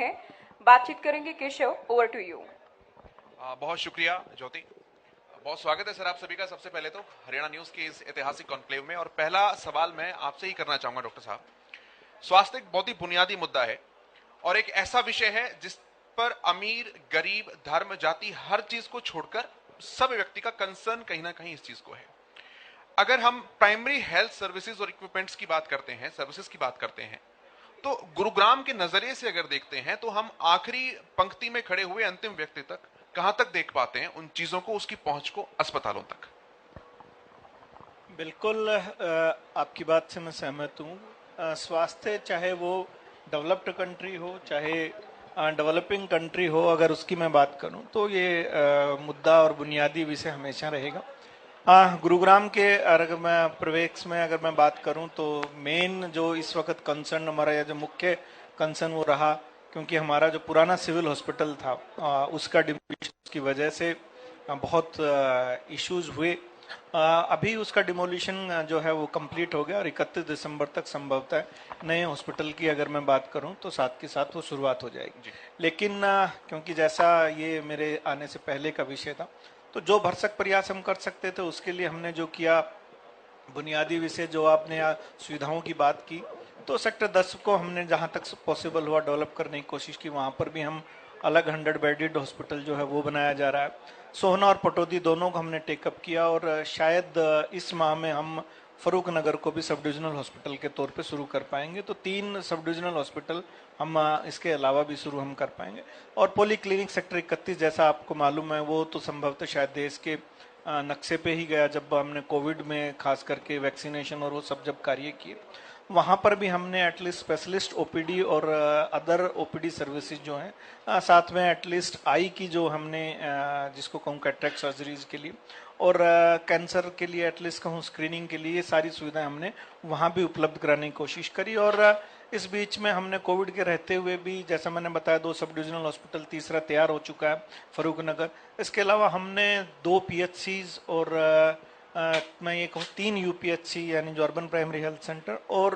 हैं। बातचीत करेंगे केशव, ओवर टू यू। बहुत शुक्रिया ज्योति, बहुत स्वागत है सर आप सभी का। सबसे पहले तो हरियाणा न्यूज के इस ऐतिहासिक कॉन्क्लेव में, और पहला सवाल मैं आपसे ही करना चाहूंगा डॉक्टर साहब। स्वास्थ्य एक बहुत ही बुनियादी मुद्दा है और एक ऐसा विषय है जिस पर अमीर, गरीब, धर्म, जाति हर चीज को छोड़कर सब व्यक्ति का कंसर्न कहीं ना कहीं इस चीज को है। अगर हम प्राइमरी हेल्थ सर्विसेज और इक्विपमेंट्स की बात करते हैं, सर्विसेज की बात करते हैं, तो गुरुग्राम के नजरिए से अगर देखते हैं तो हम आखिरी पंक्ति में खड़े हुए अंतिम व्यक्ति तक कहां तक देख पाते हैं उन चीजों को, उसकी पहुंच को, अस्पतालों तक? बिल्कुल आपकी बात से मैं सहमत हूँ। स्वास्थ्य चाहे वो डेवलप्ड कंट्री हो चाहे डेवलपिंग कंट्री हो, अगर उसकी मैं बात करूँ तो ये मुद्दा और बुनियादी विषय हमेशा रहेगा। गुरुग्राम के अगर मैं प्रवेश में अगर मैं बात करूं तो मेन जो इस वक्त कंसर्न हमारा या जो मुख्य कंसर्न वो रहा, क्योंकि हमारा जो पुराना सिविल हॉस्पिटल था उसका डिमोलिशन की वजह से बहुत इश्यूज हुए। अभी उसका डिमोलिशन जो है वो कंप्लीट हो गया और 31 दिसंबर तक संभवतः नए हॉस्पिटल की अगर मैं बात करूं तो साथ के साथ वो शुरुआत हो जाएगी। लेकिन क्योंकि जैसा ये मेरे आने से पहले का विषय था, तो जो भरसक प्रयास हम कर सकते थे उसके लिए हमने जो किया, बुनियादी विषय जो आपने सुविधाओं की बात की, तो सेक्टर 10 को हमने जहां तक पॉसिबल हुआ डेवलप करने की कोशिश की। वहां पर भी हम अलग 100 बेडेड हॉस्पिटल जो है वो बनाया जा रहा है। सोहना और पटौदी दोनों को हमने टेकअप किया और शायद इस माह में हम फरूक नगर को भी सब डिविजनल हॉस्पिटल के तौर पे शुरू कर पाएंगे। तो 3 सब डिविजनल हॉस्पिटल हम इसके अलावा भी शुरू हम कर पाएंगे। और पॉली क्लिनिक सेक्टर 31 जैसा आपको मालूम है वो तो संभवतः शायद देश के नक्शे पे ही गया जब हमने कोविड में खास करके वैक्सीनेशन और वो सब जब कार्य किए। वहाँ पर भी हमने एटलीस्ट स्पेशलिस्ट ओपीडी और अदर ओपीडी सर्विसेज जो हैं, साथ में एटलीस्ट आई की जो हमने जिसको कहूँ कैटरेक्ट सर्जरीज के लिए और कैंसर के लिए एटलीस्ट कहूँ स्क्रीनिंग के लिए, ये सारी सुविधाएं हमने वहाँ भी उपलब्ध कराने की कोशिश करी। और इस बीच में हमने कोविड के रहते हुए भी, जैसा मैंने बताया, 2 सब डिविजनल हॉस्पिटल, तीसरा तैयार हो चुका है फरूक नगर। इसके अलावा हमने 2 पीएचसीज और मैं ये कहूँ 3 यूपीएचसी यानी जो अर्बन प्राइमरी हेल्थ सेंटर और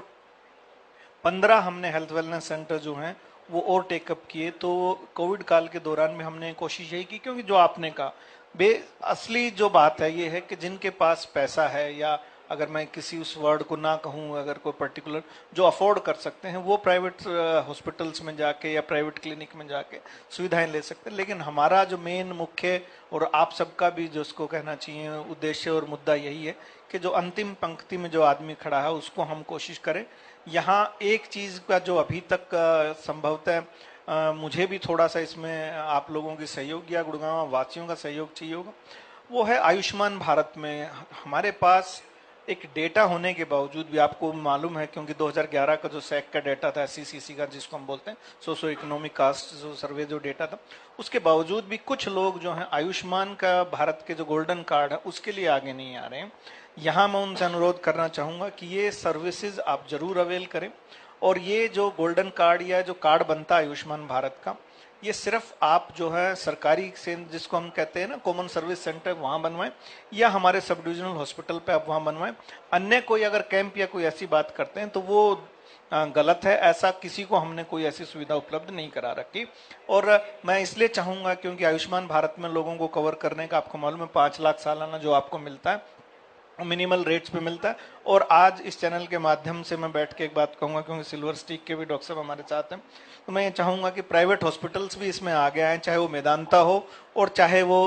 15 हमने हेल्थ वेलनेस सेंटर जो हैं वो और टेकअप किए। तो कोविड काल के दौरान में हमने कोशिश यही की, क्योंकि जो आपने कहा असली जो बात है ये है कि जिनके पास पैसा है, या अगर मैं किसी उस वर्ड को ना कहूँ, अगर कोई पर्टिकुलर जो अफोर्ड कर सकते हैं वो प्राइवेट हॉस्पिटल्स में जाके या प्राइवेट क्लिनिक में जाके सुविधाएं ले सकते हैं। लेकिन हमारा जो मेन मुख्य और आप सबका भी जो उसको कहना चाहिए उद्देश्य और मुद्दा यही है कि जो अंतिम पंक्ति में जो आदमी खड़ा है उसको हम कोशिश करें। यहाँ एक चीज का जो अभी तक संभवतः मुझे भी थोड़ा सा इसमें आप लोगों की सहयोग या गुड़गांव वासियों का सहयोग चाहिए होगा, वो है आयुष्मान भारत में हमारे पास एक डेटा होने के बावजूद भी, आपको मालूम है क्योंकि 2011 का जो सैक का डेटा था, SCCC का जिसको हम बोलते हैं, सोशो इकोनॉमिक कास्ट जो सर्वे जो डेटा था, उसके बावजूद भी कुछ लोग जो हैं आयुष्मान का भारत के जो गोल्डन कार्ड है उसके लिए आगे नहीं आ रहे हैं। यहाँ मैं उनसे अनुरोध करना चाहूंगा कि ये सर्विसेज आप जरूर अवेल करें। और ये जो गोल्डन कार्ड या जो कार्ड बनता है आयुष्मान भारत का, ये सिर्फ आप जो है सरकारी से जिसको हम कहते हैं ना कॉमन सर्विस सेंटर, वहां बनवाएं या हमारे सब डिविजनल हॉस्पिटल पे आप वहां बनवाएं। अन्य कोई अगर कैंप या कोई ऐसी बात करते हैं तो वो गलत है। ऐसा किसी को हमने कोई ऐसी सुविधा उपलब्ध नहीं करा रखी। और मैं इसलिए चाहूंगा क्योंकि आयुष्मान भारत में लोगों को कवर करने का आपको मालूम है 5 लाख सालाना जो आपको मिलता है मिनिमल रेट्स पे मिलता है। और आज इस चैनल के माध्यम से मैं बैठ के एक बात कहूंगा, क्योंकि सिल्वर स्टिक के भी डॉक्टर साहब हमारे साथ हैं, तो मैं ये चाहूंगा कि प्राइवेट हॉस्पिटल्स भी इसमें आगे आए, चाहे वो मेदांता हो और चाहे वो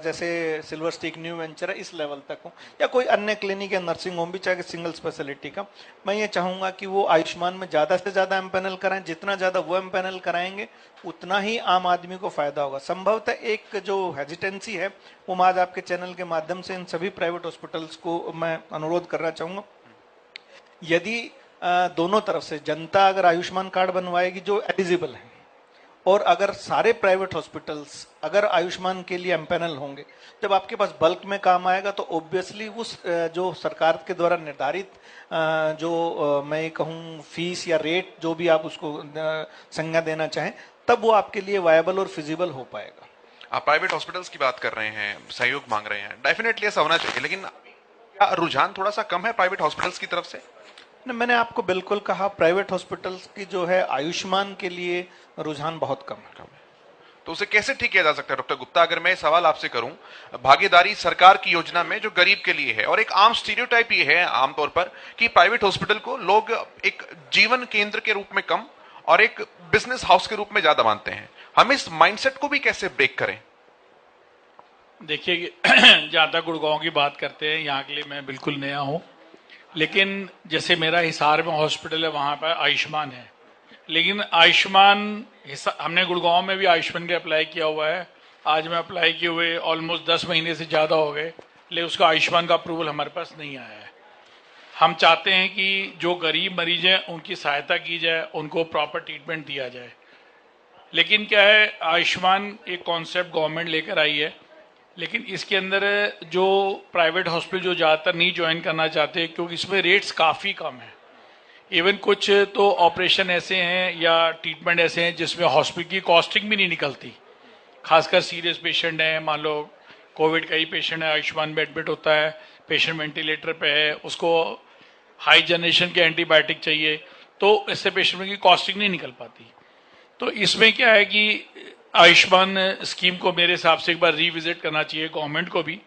जैसे सिल्वर स्टिक न्यू वेंचर है इस लेवल तक हो, या कोई अन्य क्लिनिक या नर्सिंग होम भी, चाहे सिंगल स्पेशलिटी का। मैं ये चाहूंगा कि वो आयुष्मान में ज्यादा से ज्यादा एमपैनल कराएं। जितना ज्यादा वो एमपैनल कराएंगे उतना ही आम आदमी को फायदा होगा। संभवतः एक जो हेजिटेंसी है वो मैं आज आपके चैनल के माध्यम से इन सभी प्राइवेट हॉस्पिटल्स को मैं अनुरोध करना चाहूंगा, यदि दोनों तरफ से जनता अगर आयुष्मान कार्ड बनवाएगी जो एलिजिबल है, और अगर सारे प्राइवेट हॉस्पिटल्स अगर आयुष्मान के लिए एम्पैनल होंगे, जब आपके पास बल्क में काम आएगा तो ऑब्वियसली उस जो सरकार के द्वारा निर्धारित जो मैं कहूँ फीस या रेट जो भी आप उसको संज्ञा देना चाहें, तब वो आपके लिए वायबल और फिजिबल हो पाएगा। आप प्राइवेट हॉस्पिटल्स की बात कर रहे हैं, सहयोग मांग रहे हैं, डेफिनेटली ऐसा होना चाहिए, लेकिन क्या रुझान थोड़ा सा कम है प्राइवेट हॉस्पिटल्स की तरफ से? मैंने आपको बिल्कुल कहा, प्राइवेट हॉस्पिटल्स की जो है आयुष्मान के लिए रुझान बहुत कम है। तो उसे कैसे ठीक किया जा सकता है डॉक्टर गुप्ता? अगर मैं सवाल आपसे करूं, भागीदारी सरकार की योजना में जो गरीब के लिए है, और एक आम स्टीरियोटाइप ये है आमतौर पर कि प्राइवेट हॉस्पिटल को लोग एक जीवन केंद्र के रूप में कम और एक बिजनेस हाउस के रूप में ज्यादा मानते हैं। हम इस माइंडसेट को भी कैसे ब्रेक करें? देखिए, जहाँ तक गुड़गांव की बात करते हैं, यहाँ के लिए मैं बिल्कुल नया हूँ, लेकिन जैसे मेरा हिसार में हॉस्पिटल है, वहाँ पर आयुष्मान है, लेकिन आयुष्मान हमने गुड़गांव में भी आयुष्मान के अप्लाई किया हुआ है। आज मैं अप्लाई किए हुए ऑलमोस्ट 10 महीने से ज़्यादा हो गए, लेकिन उसका आयुष्मान का अप्रूवल हमारे पास नहीं आया है। हम चाहते हैं कि जो गरीब मरीज हैं उनकी सहायता की जाए, उनको प्रॉपर ट्रीटमेंट दिया जाए। लेकिन क्या है, आयुष्मान एक कॉन्सेप्ट गवर्नमेंट लेकर आई है, लेकिन इसके अंदर जो प्राइवेट हॉस्पिटल जो ज़्यादातर नहीं ज्वाइन करना चाहते, क्योंकि इसमें रेट्स काफ़ी कम है। इवन कुछ तो ऑपरेशन ऐसे हैं या ट्रीटमेंट ऐसे हैं जिसमें हॉस्पिटल की कॉस्टिंग भी नहीं निकलती। खासकर सीरियस पेशेंट हैं, मान लो कोविड का ही पेशेंट है, आयुष्मान में एडमिट होता है, पेशेंट वेंटिलेटर पे है, उसको हाई जनरेशन के एंटीबायोटिक चाहिए, तो इससे पेशेंट की कॉस्टिंग नहीं निकल पाती। तो इसमें क्या है कि आयुष्मान स्कीम को मेरे हिसाब से एक बार रिविजिट करना चाहिए गवर्नमेंट को भी,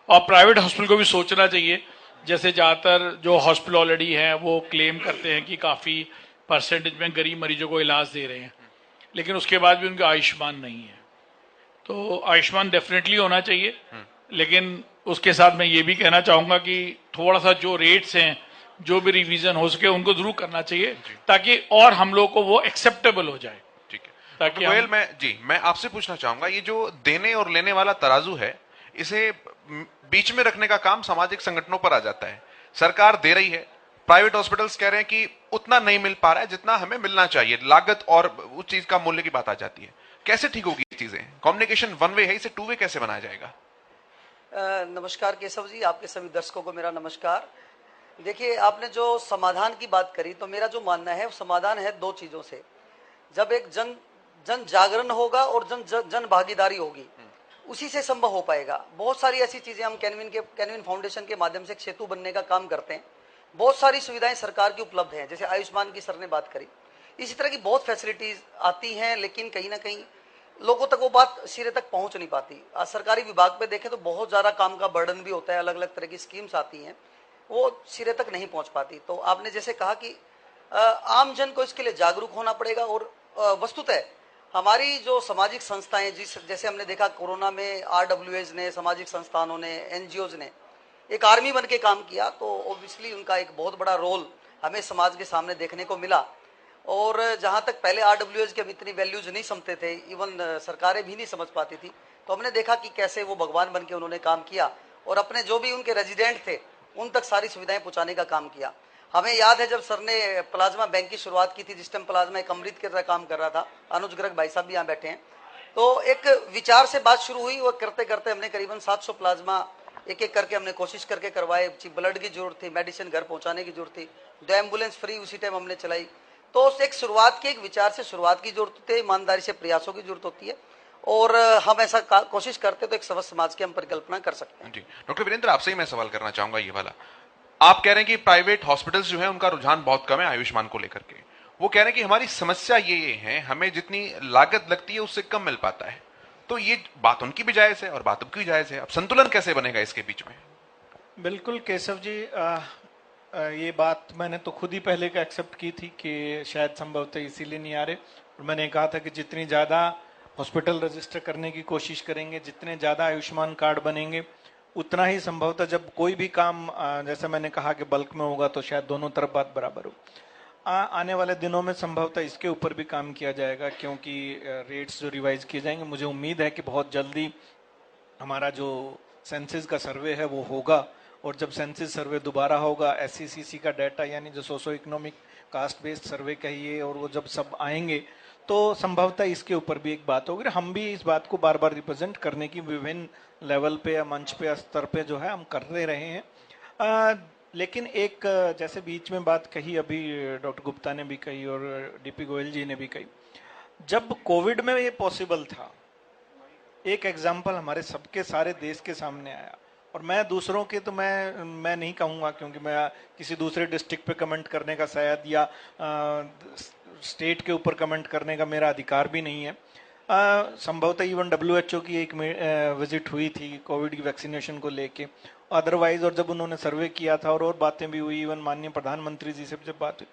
और प्राइवेट हॉस्पिटल को भी सोचना चाहिए। जैसे ज़्यादातर जो हॉस्पिटल ऑलरेडी हैं वो क्लेम करते हैं कि काफ़ी परसेंटेज में गरीब मरीजों को इलाज दे रहे हैं, लेकिन उसके बाद भी उनका आयुष्मान नहीं है। तो आयुष्मान डेफिनेटली होना चाहिए, लेकिन उसके साथ मैं ये भी कहना चाहूँगा कि थोड़ा सा जो रेट्स हैं, जो भी रिवीजन हो सके उनको जरूर करना चाहिए, ताकि और हम लोग को वो एक्सेप्टेबल हो जाए। ठीक है, ताकि गोयल, मैं आपसे पूछना चाहूंगा, ये जो देने और लेने वाला तराजू है, इसे बीच में रखने का काम सामाजिक संगठनों पर आ जाता है। सरकार दे रही है, प्राइवेट हॉस्पिटल्स कह रहे हैं कि उतना नहीं मिल पा रहा है जितना हमें मिलना चाहिए, लागत और उस चीज का मूल्य की बात आ जाती है। कैसे ठीक होगी ये चीजें? कम्युनिकेशन वन वे है, इसे टू वे कैसे बनाया जाएगा? नमस्कार केशव जी, आपके सभी दर्शकों को मेरा नमस्कार। देखिए, आपने जो समाधान की बात करी, तो मेरा जो मानना है वो समाधान है दो चीजों से। जब एक जन जागरण होगा और जन भागीदारी होगी, उसी से संभव हो पाएगा। बहुत सारी ऐसी चीजें हम कैनविन फाउंडेशन के माध्यम से एक सेतु बनने का काम करते हैं। बहुत सारी सुविधाएं सरकार की उपलब्ध हैं, जैसे आयुष्मान की सर ने बात करी, इसी तरह की बहुत फैसिलिटीज आती हैं, लेकिन कहीं ना कहीं लोगों तक वो बात सिरे तक पहुंच नहीं पाती। आज सरकारी विभाग पे देखें तो बहुत ज्यादा काम का बर्डन भी होता है, अलग अलग तरह की स्कीम्स आती हैं, वो सिरे तक नहीं पहुंच पाती। तो आपने जैसे कहा कि आम जन को इसके लिए जागरूक होना पड़ेगा, और वस्तुतः हमारी जो सामाजिक संस्थाएं, जैसे हमने देखा कोरोना में RWAs ने, सामाजिक संस्थानों ने, NGOs ने एक आर्मी बन के काम किया, तो ऑब्वियसली उनका एक बहुत बड़ा रोल हमें समाज के सामने देखने को मिला। और जहां तक पहले RWAs की हम इतनी वैल्यूज नहीं समझते थे, इवन सरकारें भी नहीं समझ पाती थी, तो हमने देखा कि कैसे वो भगवान बन के उन्होंने काम किया और अपने जो भी उनके रेजिडेंट थे उन तक सारी सुविधाएं पहुंचाने का काम किया। हमें याद है जब सर ने प्लाज्मा बैंक की शुरुआत की थी, जिस टाइम प्लाज्मा एक अमृत की तरह काम कर रहा था, अनुज गर्ग भाई साहब भी यहाँ बैठे हैं, तो एक विचार से बात शुरू हुई, वो करते करते हमने करीबन 700 प्लाज्मा एक एक करके हमने कोशिश करके करवाए। ब्लड की जरूरत थी, मेडिसिन घर पहुंचाने की जरूरत थी, 2 एम्बुलेंस फ्री उसी टाइम हमने चलाई। तो एक शुरुआत की, एक विचार से शुरुआत की जरूरत होती है, ईमानदारी से प्रयासों की जरूरत होती है, और हम ऐसा कोशिश करते तो एक स्वस्थ समाज की हम परिकल्पना कर सकते हैं। जी डॉक्टर वीरेंद्र, आपसे ही मैं सवाल करना चाहूंगा ये वाला। आप कह रहे हैं कि प्राइवेट हॉस्पिटल्स जो है उनका रुझान बहुत कम है आयुष्मान को लेकर के। वो कह रहे हैं कि हमारी समस्या ये है, हमें जितनी लागत लगती है उससे कम मिल पाता है। तो ये बात उनकी भी जायज है और बात उनकी भी जायज है। अब संतुलन कैसे बनेगा इसके बीच में? बिल्कुल केशव जी, ये बात मैंने तो खुद ही पहले का एक्सेप्ट की थी कि शायद संभवतः इसीलिए नहीं आ रहे, और मैंने कहा था कि जितनी ज़्यादा हॉस्पिटल रजिस्टर करने की कोशिश करेंगे, जितने ज़्यादा आयुष्मान कार्ड बनेंगे, उतना ही संभवतः जब कोई भी काम जैसे मैंने कहा कि बल्क में होगा तो शायद दोनों तरफ बात बराबर हो। आने वाले दिनों में संभवतः इसके ऊपर भी काम किया जाएगा, क्योंकि रेट्स जो रिवाइज किए जाएंगे, मुझे उम्मीद है कि बहुत जल्दी हमारा जो सेंसस का सर्वे है वो होगा, और जब सेंसस सर्वे दोबारा होगा, SCCC का डाटा यानी जो सोशो इकोनॉमिक कास्ट बेस्ड सर्वे कहिए, और वो जब सब आएंगे तो संभवतः इसके ऊपर भी एक बात होगी। हम भी इस बात को बार बार रिप्रेजेंट करने की विभिन्न लेवल पे या मंच पे या स्तर पे जो है हम करते रहे हैं। लेकिन एक जैसे बीच में बात कही, अभी डॉक्टर गुप्ता ने भी कही और DP गोयल जी ने भी कही, जब कोविड में ये पॉसिबल था, एक एग्जाम्पल हमारे सबके सारे देश के सामने आया, और मैं दूसरों के तो मैं नहीं कहूँगा, क्योंकि मैं किसी दूसरे डिस्ट्रिक्ट पे कमेंट करने का शायद या स्टेट के ऊपर कमेंट करने का मेरा अधिकार भी नहीं है। संभवतः इवन WHO की एक विजिट हुई थी कोविड की वैक्सीनेशन को लेके, अदरवाइज और जब उन्होंने सर्वे किया था और बातें भी हुई, इवन माननीय प्रधानमंत्री जी से जब बात हुई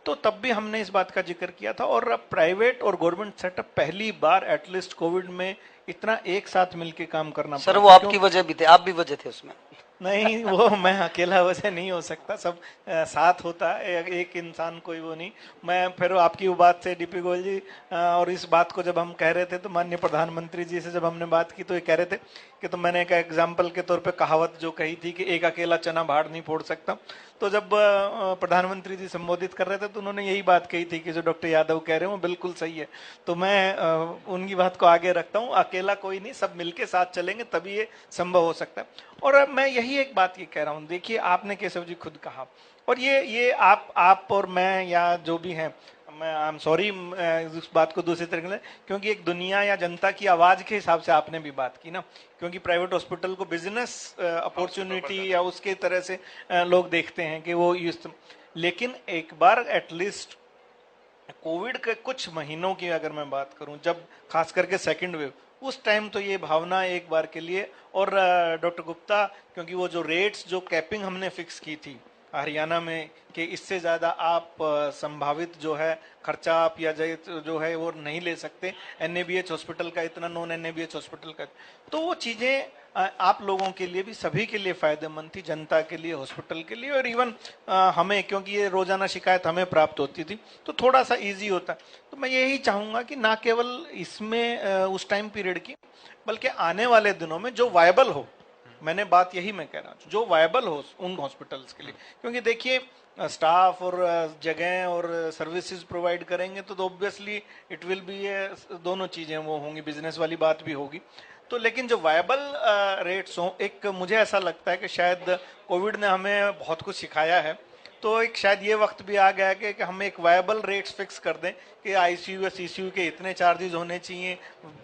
तो तब भी हमने इस बात का जिक्र किया था। और प्राइवेट और गवर्नमेंट सेटअप पहली बार एटलीस्ट कोविड में इतना एक साथ मिलके काम करना सर वो आपकी वजह भी थे, आप भी वजह थे उसमें। नहीं, वो मैं अकेला वजह नहीं हो सकता, सब साथ होता है, एक इंसान कोई वो नहीं। मैं फिर आपकी वो बात से डीपी गोयल जी और इस बात को जब हम कह रहे थे तो माननीय प्रधानमंत्री जी से जब हमने बात की तो ये कह रहे थे कि तो मैंने एक एग्जाम्पल के तौर पे कहावत जो कही थी कि एक अकेला चना भाड़ नहीं फोड़ सकता, तो जब प्रधानमंत्री जी संबोधित कर रहे थे तो उन्होंने यही बात कही थी कि जो डॉक्टर यादव कह रहे हैं वो बिल्कुल सही है। तो मैं उनकी बात को आगे रखता हूँ, अकेला कोई नहीं, सब मिलके साथ चलेंगे तभी ये संभव हो सकता है। और अब मैं यही एक बात ये कह रहा हूँ, देखिए आपने केशव जी खुद कहा, और ये आप और मैं या जो भी हैं, मैं आई एम सॉरी उस बात को दूसरी तरीके से, क्योंकि एक दुनिया या जनता की आवाज के हिसाब से आपने भी बात की ना, क्योंकि प्राइवेट हॉस्पिटल को बिजनेस अपॉर्चुनिटी या उसके तरह से लोग देखते हैं कि वो लेकिन एक बार एटलीस्ट कोविड के कुछ महीनों की अगर मैं बात करूं, जब खास करके सेकंड वेव, उस टाइम तो ये भावना एक बार के लिए, और डॉक्टर गुप्ता, क्योंकि वो जो रेट्स जो कैपिंग हमने फिक्स की थी हरियाणा में कि इससे ज्यादा आप संभावित जो है खर्चा आप या जो है वो नहीं ले सकते, NABH हॉस्पिटल का इतना, नॉन NABH हॉस्पिटल का, तो वो चीजें आप लोगों के लिए भी, सभी के लिए फायदेमंद थी, जनता के लिए, हॉस्पिटल के लिए, और इवन हमें, क्योंकि ये रोजाना शिकायत हमें प्राप्त होती थी तो थोड़ा सा इजी होता। तो मैं यही चाहूंगा कि ना केवल इसमें उस टाइम पीरियड की, बल्कि आने वाले दिनों में जो वायबल हो, मैंने बात यही मैं कह रहा हूँ, जो वायबल हो उन हॉस्पिटल्स के लिए, क्योंकि देखिए स्टाफ और जगह और सर्विसेज प्रोवाइड करेंगे तो ऑब्वियसली इट विल बी दोनों चीजें वो होंगी, बिजनेस वाली बात भी होगी। तो लेकिन जो वायबल रेट्स हों, एक मुझे ऐसा लगता है कि शायद कोविड ने हमें बहुत कुछ सिखाया है, तो एक शायद ये वक्त भी आ गया है कि हम एक वायबल रेट्स फिक्स कर दें कि ICU या CCU के इतने चार्जेस होने चाहिए,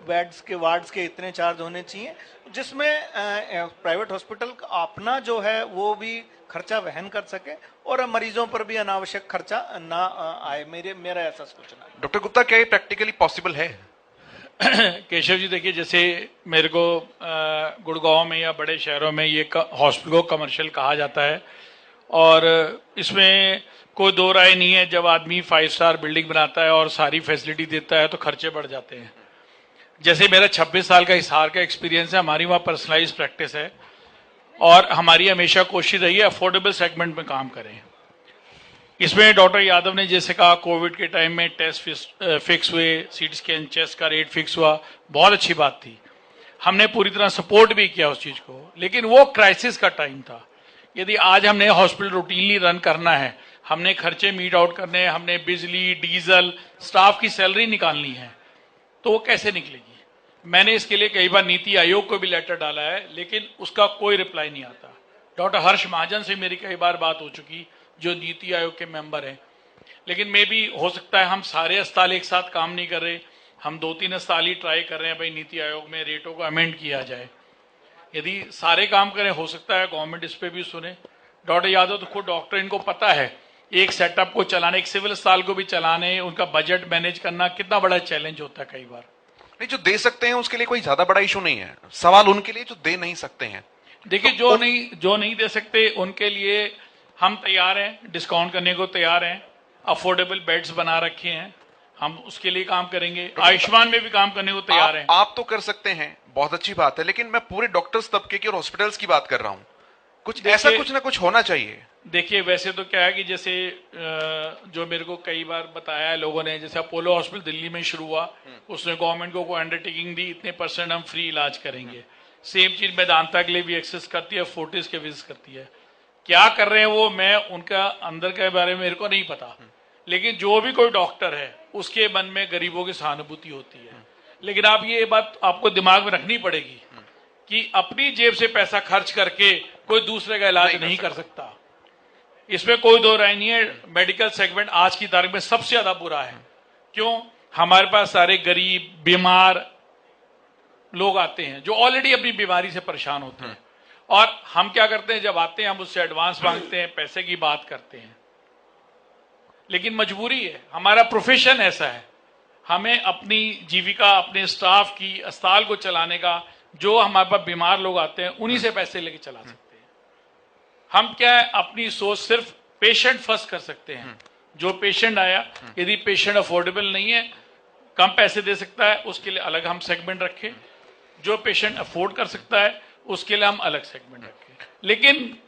बेड्स के वार्ड्स के इतने चार्ज होने चाहिए, जिसमें प्राइवेट हॉस्पिटल अपना जो है वो भी खर्चा वहन कर सके और मरीजों पर भी अनावश्यक खर्चा ना आए। मेरा ऐसा सोचना है। डॉक्टर गुप्ता, क्या ये प्रैक्टिकली पॉसिबल है? केशव जी देखिए, जैसे मेरे को गुड़गांव में या बड़े शहरों में ये हॉस्पिटल को कमर्शियल कहा जाता है, और इसमें कोई दो राय नहीं है, जब आदमी 5 स्टार बिल्डिंग बनाता है और सारी फैसिलिटी देता है तो खर्चे बढ़ जाते हैं। जैसे मेरा 26 साल का हिसार का एक्सपीरियंस है, हमारी वहाँ पर्सनलाइज प्रैक्टिस है और हमारी हमेशा कोशिश रही है अफोर्डेबल सेगमेंट में काम करें। इसमें डॉक्टर यादव ने जैसे कहा, कोविड के टाइम में टेस्ट फिक्स हुए, CT स्कैन, चेस्ट का रेट फिक्स हुआ, बहुत अच्छी बात थी, हमने पूरी तरह सपोर्ट भी किया उस चीज को, लेकिन वो क्राइसिस का टाइम था। यदि आज हमने हॉस्पिटल रूटीनली रन करना है, हमने खर्चे मीट आउट करने हैं, हमने बिजली, डीजल, स्टाफ की सैलरी निकालनी है, तो वो कैसे निकलेगी? मैंने इसके लिए कई बार नीति आयोग को भी लेटर डाला है, लेकिन उसका कोई रिप्लाई नहीं आता। डॉक्टर हर्ष महाजन से मेरी कई बार बात हो चुकी, जो नीति आयोग के मेंबर हैं, लेकिन मे भी हो सकता है हम सारे अस्पताल एक साथ काम नहीं कर रहे, हम 2-3 अस्पताल ही ट्राई कर रहे हैं भाई नीति आयोग में रेटों को अमेंड किया जाए। यदि सारे काम करें, हो सकता है गवर्नमेंट इस पे भी सुने। डॉक्टर यादव तो खुद डॉक्टर, इनको पता है एक सेटअप को चलाने, एक सिविल अस्पताल को भी चलाने, उनका बजट मैनेज करना कितना बड़ा चैलेंज होता है कई बार। नहीं, जो दे सकते हैं उसके लिए कोई ज्यादा बड़ा इशू नहीं है, सवाल उनके लिए जो दे नहीं सकते हैं। देखिए, जो नहीं दे सकते उनके लिए हम तैयार हैं, डिस्काउंट करने को तैयार हैं, अफोर्डेबल बेड्स बना रखे हैं, हम उसके लिए काम करेंगे, आयुष्मान में भी काम करने को तैयार हैं। आप तो कर सकते हैं, बहुत अच्छी बात है, लेकिन मैं पूरे डॉक्टर्स तबके की और हॉस्पिटल्स की बात कर रहा हूं। कुछ ऐसा कुछ ना कुछ होना चाहिए। देखिए, वैसे तो क्या है कि जैसे जो मेरे को कई बार बताया है लोगों ने, जैसे अपोलो हॉस्पिटल दिल्ली में शुरू हुआ, उसने गवर्नमेंट को अंडरटेकिंग दी, इतने % हम फ्री इलाज करेंगे। सेम चीज मेदांता के लिए भी एक्सेस करती है, फोर्टिस के विजिट करती है। क्या कर रहे हैं वो, मैं उनका अंदर के बारे में मेरे को नहीं पता, लेकिन जो भी कोई डॉक्टर है उसके मन में गरीबों की सहानुभूति होती है। लेकिन आप ये बात आपको दिमाग में रखनी पड़ेगी कि अपनी जेब से पैसा खर्च करके कोई दूसरे का इलाज नहीं कर सकता, इसमें कोई दो राय नहीं है। मेडिकल सेगमेंट आज की तारीख में सबसे ज्यादा बुरा है। क्यों? हमारे पास सारे गरीब बीमार लोग आते हैं जो ऑलरेडी अपनी बीमारी से परेशान होते हैं। और हम क्या करते हैं, जब आते हैं हम उससे एडवांस मांगते हैं, पैसे की बात करते हैं, लेकिन मजबूरी है, हमारा प्रोफेशन ऐसा है, हमें अपनी जीविका, अपने स्टाफ की, अस्पताल को चलाने का, जो हमारे पास बीमार लोग आते हैं उन्हीं से पैसे लेके चला सकते हैं। हम क्या है, अपनी सोच सिर्फ पेशेंट फर्स्ट कर सकते हैं। जो पेशेंट आया, यदि पेशेंट अफोर्डेबल नहीं है, कम पैसे दे सकता है, उसके लिए अलग हम सेगमेंट रखें। जो पेशेंट अफोर्ड कर सकता है उसके लिए हम अलग सेगमेंट रखें। लेकिन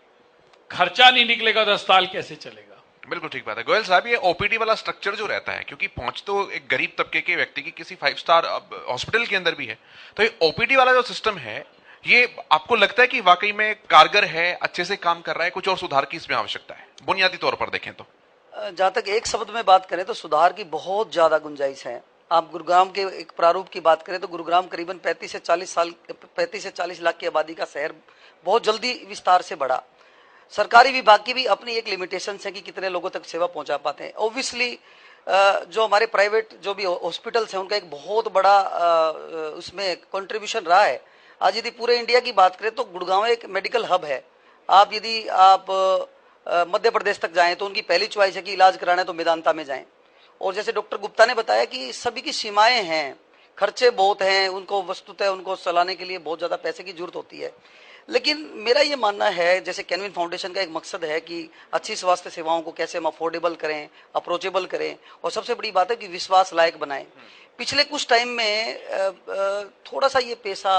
खर्चा नहीं निकलेगा तो अस्पताल कैसे चलेगा? बिल्कुल ठीक बात है गोयल साहब। ये ओपीडी वाला स्ट्रक्चर जो रहता है, क्योंकि पहुंच तो एक गरीब तबके के व्यक्ति की किसी 5 स्टार हॉस्पिटल के अंदर भी है, तो ये ओपीडी वाला जो सिस्टम है, ये आपको लगता है कि वाकई में कारगर है, अच्छे से काम कर रहा है, कुछ और सुधार की इसमें आवश्यकता है बुनियादी तौर पर देखें तो? जहां तक एक शब्द में बात करें तो सुधार की बहुत ज्यादा गुंजाइश है। आप गुरुग्राम के एक प्रारूप की बात करें तो गुरुग्राम करीबन 35 से 40 लाख की आबादी का शहर बहुत जल्दी विस्तार से बढ़ा। सरकारी विभाग की भी अपनी एक लिमिटेशन है कि कितने लोगों तक सेवा पहुंचा पाते हैं। ऑब्वियसली जो हमारे प्राइवेट जो भी हॉस्पिटल्स हैं उनका एक बहुत बड़ा उसमें कंट्रीब्यूशन रहा है। आज यदि पूरे इंडिया की बात करें तो गुड़गांव एक मेडिकल हब है। आप यदि मध्य प्रदेश तक जाएं तो उनकी पहली चॉइस है कि इलाज कराना है तो मेदांता में जाएं। और जैसे डॉक्टर गुप्ता ने बताया कि सभी की सीमाएं हैं, खर्चे बहुत हैं, उनको वस्तुतः उनको चलाने के लिए बहुत ज्यादा पैसे की जरूरत होती है। लेकिन मेरा ये मानना है, जैसे कैनविन फाउंडेशन का एक मकसद है कि अच्छी स्वास्थ्य सेवाओं को कैसे हम अफोर्डेबल करें, अप्रोचेबल करें, और सबसे बड़ी बात है कि विश्वास लायक बनाएं। पिछले कुछ टाइम में थोड़ा सा ये पेशा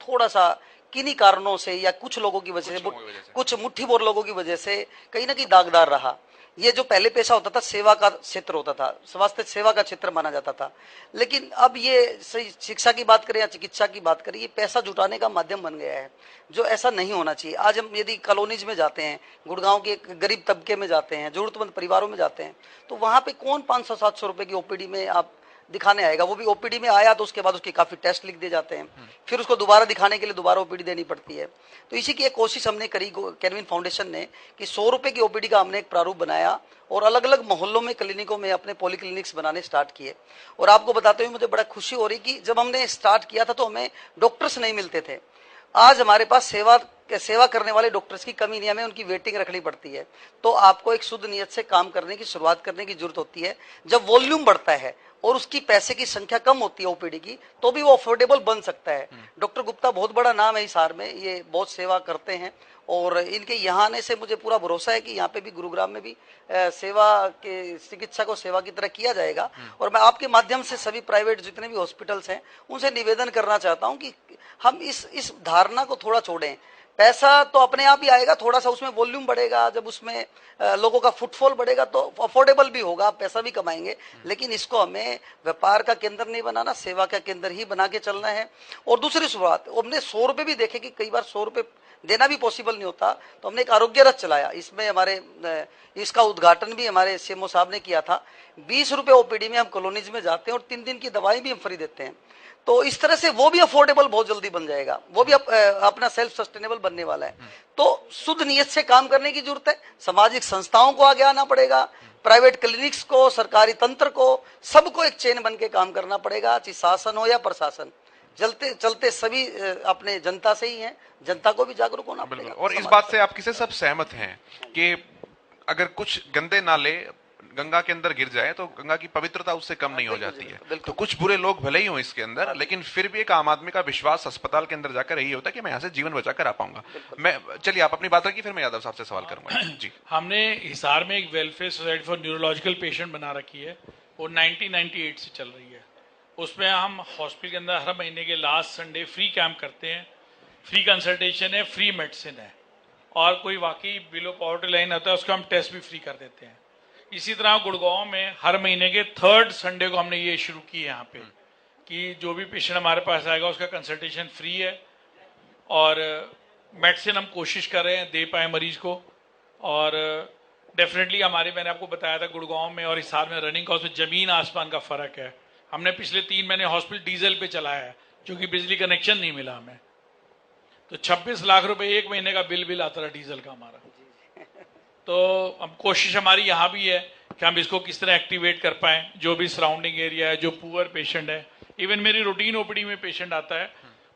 थोड़ा सा किन्हीं कारणों से या कुछ लोगों की वजह से, कुछ मुट्ठी भर लोगों की वजह से कहीं ना कहीं दागदार रहा। ये जो पहले पेशा होता था, सेवा का क्षेत्र होता था, स्वास्थ्य सेवा का क्षेत्र माना जाता था, लेकिन अब ये शिक्षा की बात करें या चिकित्सा की बात करें, ये पैसा जुटाने का माध्यम बन गया है, जो ऐसा नहीं होना चाहिए। आज हम यदि कॉलोनीज में जाते हैं, गुड़गांव के गरीब तबके में जाते हैं, जरूरतमंद परिवारों में जाते हैं, तो वहां पे कौन 500-700 रुपए की ओपीडी में आप दिखाने आएगा? वो भी ओपीडी में आया तो उसके बाद उसके काफी टेस्ट लिख दिए जाते हैं, फिर उसको दोबारा दिखाने के लिए दोबारा ओपीडी देनी पड़ती है। तो इसी की एक कोशिश हमने करी कैनविन फाउंडेशन ने कि 100 रुपए की ओपीडी का हमने एक प्रारूप बनाया और अलग अलग मोहल्लों में, क्लिनिकों में अपने पॉलीक्लिनिक्स बनाने स्टार्ट किए। और आपको बताते हुए मुझे बड़ा खुशी हो रही कि जब हमने स्टार्ट किया था तो हमें डॉक्टर्स नहीं मिलते थे। आज हमारे पास सेवा करने वाले डॉक्टर्स की कमी नहीं है, हमें उनकी वेटिंग रखनी पड़ती है। तो आपको एक शुद्ध नियत से काम करने की शुरुआत करने की जरूरत होती है। जब वॉल्यूम बढ़ता है और उसकी पैसे की संख्या कम होती है ओपीडी की, तो भी वो अफोर्डेबल बन सकता है। डॉक्टर गुप्ता बहुत बड़ा नाम है हिसार में, ये बहुत सेवा करते हैं और इनके यहाँ आने से मुझे पूरा भरोसा है कि यहाँ पे भी गुरुग्राम में भी सेवा के चिकित्सा को सेवा की तरह किया जाएगा। और मैं आपके माध्यम से सभी प्राइवेट जितने भी हॉस्पिटल्स हैं उनसे निवेदन करना चाहता हूँ कि हम इस धारणा को थोड़ा छोड़ें। पैसा तो अपने आप ही आएगा, थोड़ा सा उसमें वॉल्यूम बढ़ेगा, जब उसमें लोगों का फुटफॉल बढ़ेगा तो अफोर्डेबल भी होगा, पैसा भी कमाएंगे। लेकिन इसको हमें व्यापार का केंद्र नहीं बनाना, सेवा का केंद्र ही बना के चलना है। और दूसरी बात, हमने 100 रुपए भी देखे कि कई बार 100 रुपए देना भी पॉसिबल नहीं होता, तो हमने एक आरोग्य रथ चलाया। इसमें हमारे इसका उद्घाटन भी हमारे सीएमओ साहब ने किया था। 20 रुपए ओपीडी में हम कॉलोनीज में जाते हैं और 3 दिन की दवाई भी हम फ्री देते हैं। तो इस तरह से वो भी अफोर्डेबल बहुत जल्दी बन जाएगा, वो भी अपना सेल्फ सस्टेनेबल बनने वाला है। तो शुद्ध नियत से काम करने की जरूरत है। सामाजिक संस्थाओं को आगे आना पड़ेगा, प्राइवेट क्लिनिक्स को, सरकारी तंत्र को, सबको एक चेन बन के काम करना पड़ेगा, चाहे शासन हो या प्रशासन। चलते चलते सभी अपने जनता से ही हैं, जनता को भी जागरूक होना पड़ेगा। और इस बात से आप किसे सब सहमत हैं कि अगर कुछ गंदे नाले गंगा के अंदर गिर जाए तो गंगा की पवित्रता उससे कम नहीं हो जाती है? तो कुछ बुरे लोग भले ही हो इसके अंदर, लेकिन फिर भी एक आम आदमी का विश्वास अस्पताल के अंदर जाकर यही होता है कि मैं यहाँ से जीवन बचा कर आ पाऊंगा। मैं चलिए आप अपनी बात रखिए, फिर मैं यादव साहब से सवाल करूंगा जी। हमने हिसार में एक welfare society for neurological patient बना रखी है, वो 1998 से चल रही है। उसमें हम हॉस्पिटल के अंदर हर महीने के लास्ट संडे फ्री कैंप करते हैं, फ्री कंसल्टेशन है, फ्री मेडिसिन है, और कोई वाकई बिलो पॉवर्टी लाइन आता है उसका हम टेस्ट भी फ्री कर देते हैं। इसी तरह गुड़गांव में हर महीने के 3rd संडे को हमने ये शुरू की है यहाँ पे कि जो भी पेशेंट हमारे पास आएगा उसका कंसल्टेशन फ्री है, और मेडिसिन हम कोशिश कर रहे हैं दे पाए मरीज को। और डेफिनेटली मैंने आपको बताया था गुड़गांव में और हिसार में रनिंग कॉस्ट में जमीन आसमान का फर्क है। हमने पिछले 3 महीने हॉस्पिटल डीजल पे चलाया है क्योंकि बिजली कनेक्शन नहीं मिला हमें, तो 26 लाख रुपए एक महीने का बिल आता रहा डीजल का हमारा। तो अब कोशिश हमारी यहाँ भी है कि हम इसको किस तरह एक्टिवेट कर पाएं, जो भी सराउंडिंग एरिया है, जो पुअर पेशेंट है। इवन मेरी रूटीन ओपीडी में पेशेंट आता है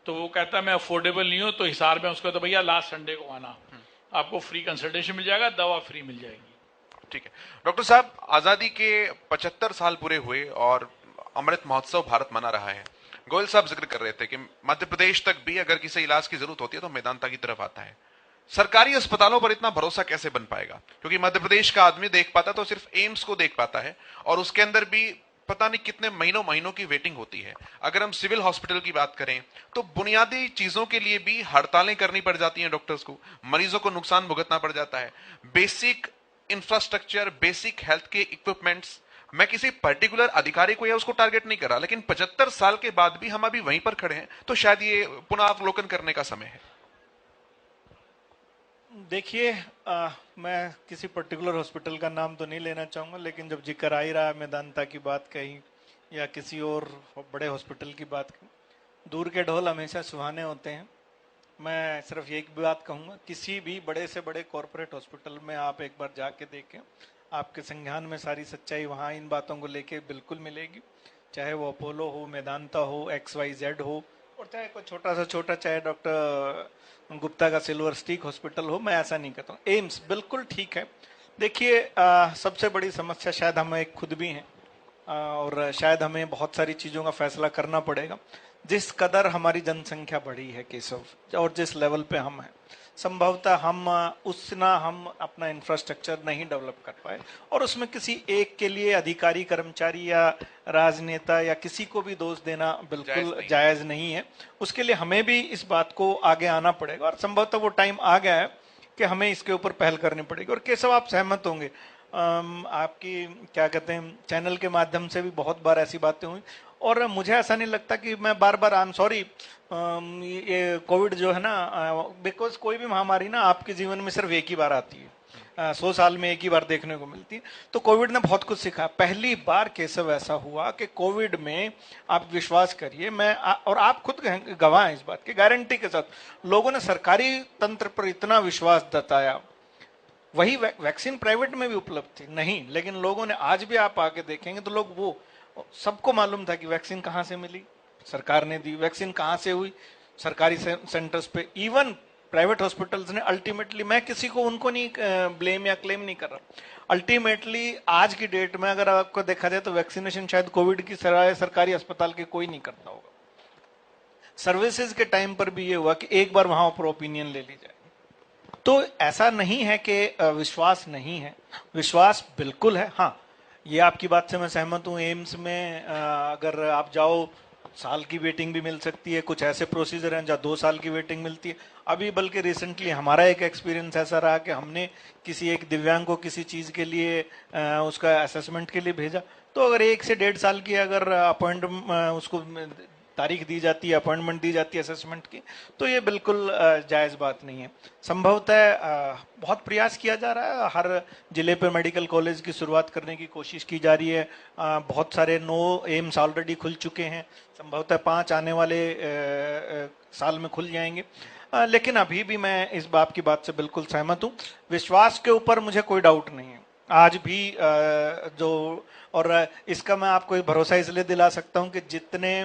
तो वो कहता मैं अफोर्डेबल नहीं हूं, तो हिसार में उसको तो भैया लास्ट संडे को आना, आपको फ्री कंसल्टेशन मिल जाएगा, दवा फ्री मिल जाएगी। ठीक है डॉक्टर साहब, आजादी के 75 साल पूरे हुए और अमृत महोत्सव भारत मना रहा है। गोयल साहब जिक्र कर रहे थे कि मध्य प्रदेश तक भी अगर किसी इलाज की जरूरत होती है तो मेदांता की तरफ आता है। सरकारी अस्पतालों पर इतना भरोसा कैसे बन पाएगा? क्योंकि मध्य प्रदेश का आदमी देख पाता तो सिर्फ एम्स को देख पाता है, और उसके अंदर भी पता नहीं कितने महीनों की वेटिंग होती है। अगर हम सिविल हॉस्पिटल की बात करें तो बुनियादी चीजों के लिए भी हड़तालें करनी पड़ जाती हैं डॉक्टर्स को, मरीजों को नुकसान भुगतना पड़ जाता है। बेसिक इंफ्रास्ट्रक्चर, बेसिक हेल्थ के इक्विपमेंट्स, मैं किसी पर्टिकुलर अधिकारी को या उसको टारगेट नहीं कर रहा, लेकिन 75 साल के बाद भी हम अभी वहीं पर खड़े हैं, तो शायद ये पुनः अवलोकन करने का समय है। देखिए, मैं किसी पर्टिकुलर हॉस्पिटल का नाम तो नहीं लेना चाहूँगा, लेकिन जब जिक्र आ ही रहा है, मेदांता की बात कही या किसी और बड़े हॉस्पिटल की बात कही, दूर के ढोल हमेशा सुहाने होते हैं। मैं सिर्फ एक बात कहूँगा, किसी भी बड़े से बड़े कॉरपोरेट हॉस्पिटल में आप एक बार जाके देखें, आपके संज्ञान में सारी सच्चाई वहाँ इन बातों को लेके बिल्कुल मिलेगी। चाहे वो अपोलो हो, मेदांता हो, XYZ हो, और चाहे कोई छोटा चाहे डॉक्टर गुप्ता का सिल्वर स्टिक हॉस्पिटल हो, मैं ऐसा नहीं कहता हूँ। एम्स बिल्कुल ठीक है। देखिए, सबसे बड़ी समस्या शायद हम एक खुद भी हैं, और शायद हमें बहुत सारी चीज़ों का फैसला करना पड़ेगा। जिस कदर हमारी जनसंख्या बढ़ी है केशव, और जिस लेवल पे हम हैं, संभवतः हम अपना इंफ्रास्ट्रक्चर नहीं डेवलप कर पाए, और उसमें किसी एक के लिए अधिकारी, कर्मचारी या राजनेता या किसी को भी दोष देना बिल्कुल जायज नहीं है। उसके लिए हमें भी इस बात को आगे आना पड़ेगा, और संभवतः वो टाइम आ गया है कि हमें इसके ऊपर पहल करनी पड़ेगी। और केशव, आप सहमत होंगे, आपकी क्या कहते हैं चैनल के माध्यम से भी बहुत बार ऐसी बातें हुई, और मुझे ऐसा नहीं लगता कि मैं बार बार आई एम सॉरी, ये कोविड जो है ना, बिकॉज कोई भी महामारी ना आपके जीवन में सिर्फ एक ही बार आती है, 100 साल में एक ही बार देखने को मिलती है। तो कोविड ने बहुत कुछ सिखाया। पहली बार केशव ऐसा हुआ कि कोविड में, आप विश्वास करिए, और आप खुद गवाह हैं इस बात की, गारंटी के साथ, लोगों ने सरकारी तंत्र पर इतना विश्वास जताया। वही वैक्सीन प्राइवेट में भी उपलब्ध थी नहीं, लेकिन लोगों ने, आज भी आप आके देखेंगे तो लोग, वो सबको मालूम था कि वैक्सीन कहां से मिली, सरकार ने दी। वैक्सीन कहां से हुई, सरकारी सेंटर्स पे। इवन प्राइवेट हॉस्पिटल्स ने अल्टीमेटली, मैं किसी को उनको नहीं ब्लेम या क्लेम नहीं कर रहा, अल्टीमेटली आज की डेट में अगर आपको देखा जाए तो वैक्सीनेशन शायद कोविड की सरकारी अस्पताल के कोई नहीं करता होगा। सर्विसेज के टाइम पर भी ये हुआ कि एक बार वहां पर ओपिनियन ले ली जाए। तो ऐसा नहीं है कि विश्वास नहीं है, विश्वास बिल्कुल है। हाँ, ये आपकी बात से मैं सहमत हूँ। एम्स में अगर आप जाओ, साल की वेटिंग भी मिल सकती है, कुछ ऐसे प्रोसीजर हैं जहाँ 2 साल की वेटिंग मिलती है। अभी बल्कि रिसेंटली हमारा एक एक्सपीरियंस ऐसा रहा कि हमने किसी एक दिव्यांग को किसी चीज़ के लिए उसका असेसमेंट के लिए भेजा, तो अगर 1 से 1.5 साल की अगर अपॉइंटमेंट उसको तारीख दी जाती है, अपॉइंटमेंट दी जाती है असेसमेंट की, तो ये बिल्कुल जायज़ बात नहीं है। संभवतः बहुत प्रयास किया जा रहा है, हर जिले पे मेडिकल कॉलेज की शुरुआत करने की कोशिश की जा रही है। बहुत सारे 9 एम्स ऑलरेडी खुल चुके हैं, संभवतः 5 आने वाले साल में खुल जाएंगे। लेकिन अभी भी मैं इस बात की बात से बिल्कुल सहमत हूँ, विश्वास के ऊपर मुझे कोई डाउट नहीं है आज भी। और इसका मैं आपको भरोसा इसलिए दिला सकता हूँ कि जितने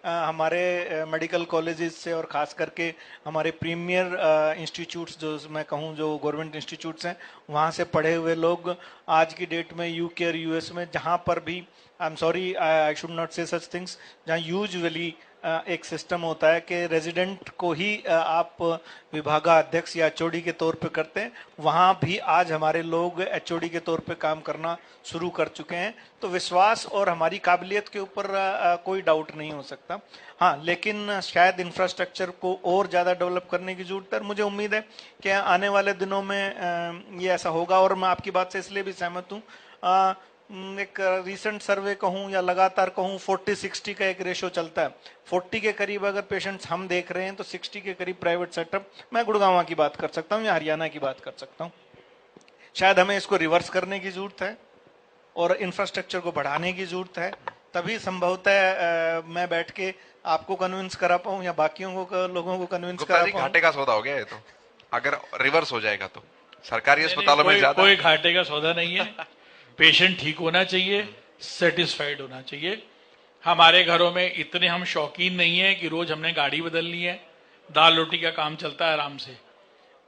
हमारे मेडिकल कॉलेजेस से, और ख़ास करके हमारे प्रीमियर इंस्टीट्यूट्स, जो मैं कहूँ जो गवर्नमेंट इंस्टीट्यूट्स हैं, वहाँ से पढ़े हुए लोग आज की डेट में UK और US में, जहाँ पर भी, I am sorry, I should not से सच थिंग्स, जहाँ यूजुअली एक सिस्टम होता है कि रेजिडेंट को ही आप विभागाध्यक्ष या HOD के तौर पे करते हैं, वहाँ भी आज हमारे लोग HOD के तौर पे काम करना शुरू कर चुके हैं। तो विश्वास और हमारी काबिलियत के ऊपर कोई डाउट नहीं हो सकता। हाँ, लेकिन शायद इंफ्रास्ट्रक्चर को और ज़्यादा डेवलप करने की जरूरत है। मुझे उम्मीद है कि आने वाले दिनों में ये ऐसा होगा, और मैं आपकी बात से इसलिए भी सहमत हूँ। एक रिसेंट सर्वे कहूँ या लगातार कहूँ, 40-60 का एक रेशो चलता है। 40 के करीब अगर पेशेंट्स हम देख रहे हैं तो 60 के करीब प्राइवेट सेटअप। मैं गुड़गांव की बात कर सकता हूँ या हरियाणा की बात कर सकता हूँ। शायद हमें इसको रिवर्स करने की जरूरत है और इंफ्रास्ट्रक्चर को बढ़ाने की जरूरत है, तभी संभवतः मैं बैठ के आपको कन्विंस करा पाऊँ या बाकियों को, लोगों को कन्विंस करा पाऊँ। घाटे का सौदा हो गया है, तो अगर रिवर्स हो जाएगा तो सरकारी अस्पतालों में ज्यादा कोई घाटे का सौदा नहीं है। पेशेंट ठीक होना चाहिए, सेटिस्फाइड होना चाहिए। हमारे घरों में इतने हम शौकीन नहीं है कि रोज हमने गाड़ी बदल ली है, दाल रोटी का काम चलता है आराम से।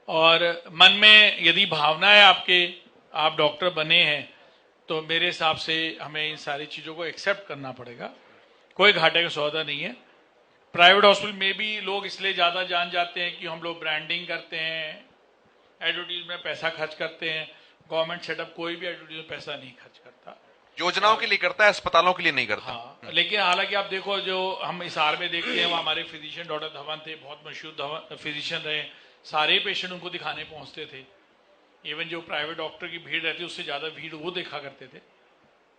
और मन में यदि भावना है आपके, आप डॉक्टर बने हैं, तो मेरे हिसाब से हमें इन सारी चीजों को एक्सेप्ट करना पड़ेगा। कोई घाटे का सौदा नहीं है। प्राइवेट हॉस्पिटल में भी लोग इसलिए ज्यादा जान जाते हैं कि हम लोग ब्रांडिंग करते हैं, एडवर्टीज में पैसा खर्च करते हैं। गवर्नमेंट सेटअप कोई भी एडवर्टीज में पैसा नहीं खर्च करता, योजनाओं के लिए करता है, अस्पतालों के लिए नहीं करता। हाँ, लेकिन हालांकि आप देखो, जो हम हिसार में देखते हैं, वो हमारे फिजिशियन डॉक्टर धवन थे, बहुत मशहूर फिजिशियन रहे। सारे पेशेंट उनको दिखाने पहुंचते थे। इवन जो प्राइवेट डॉक्टर की भीड़ रहती है, उससे ज्यादा भीड़ वो देखा करते थे।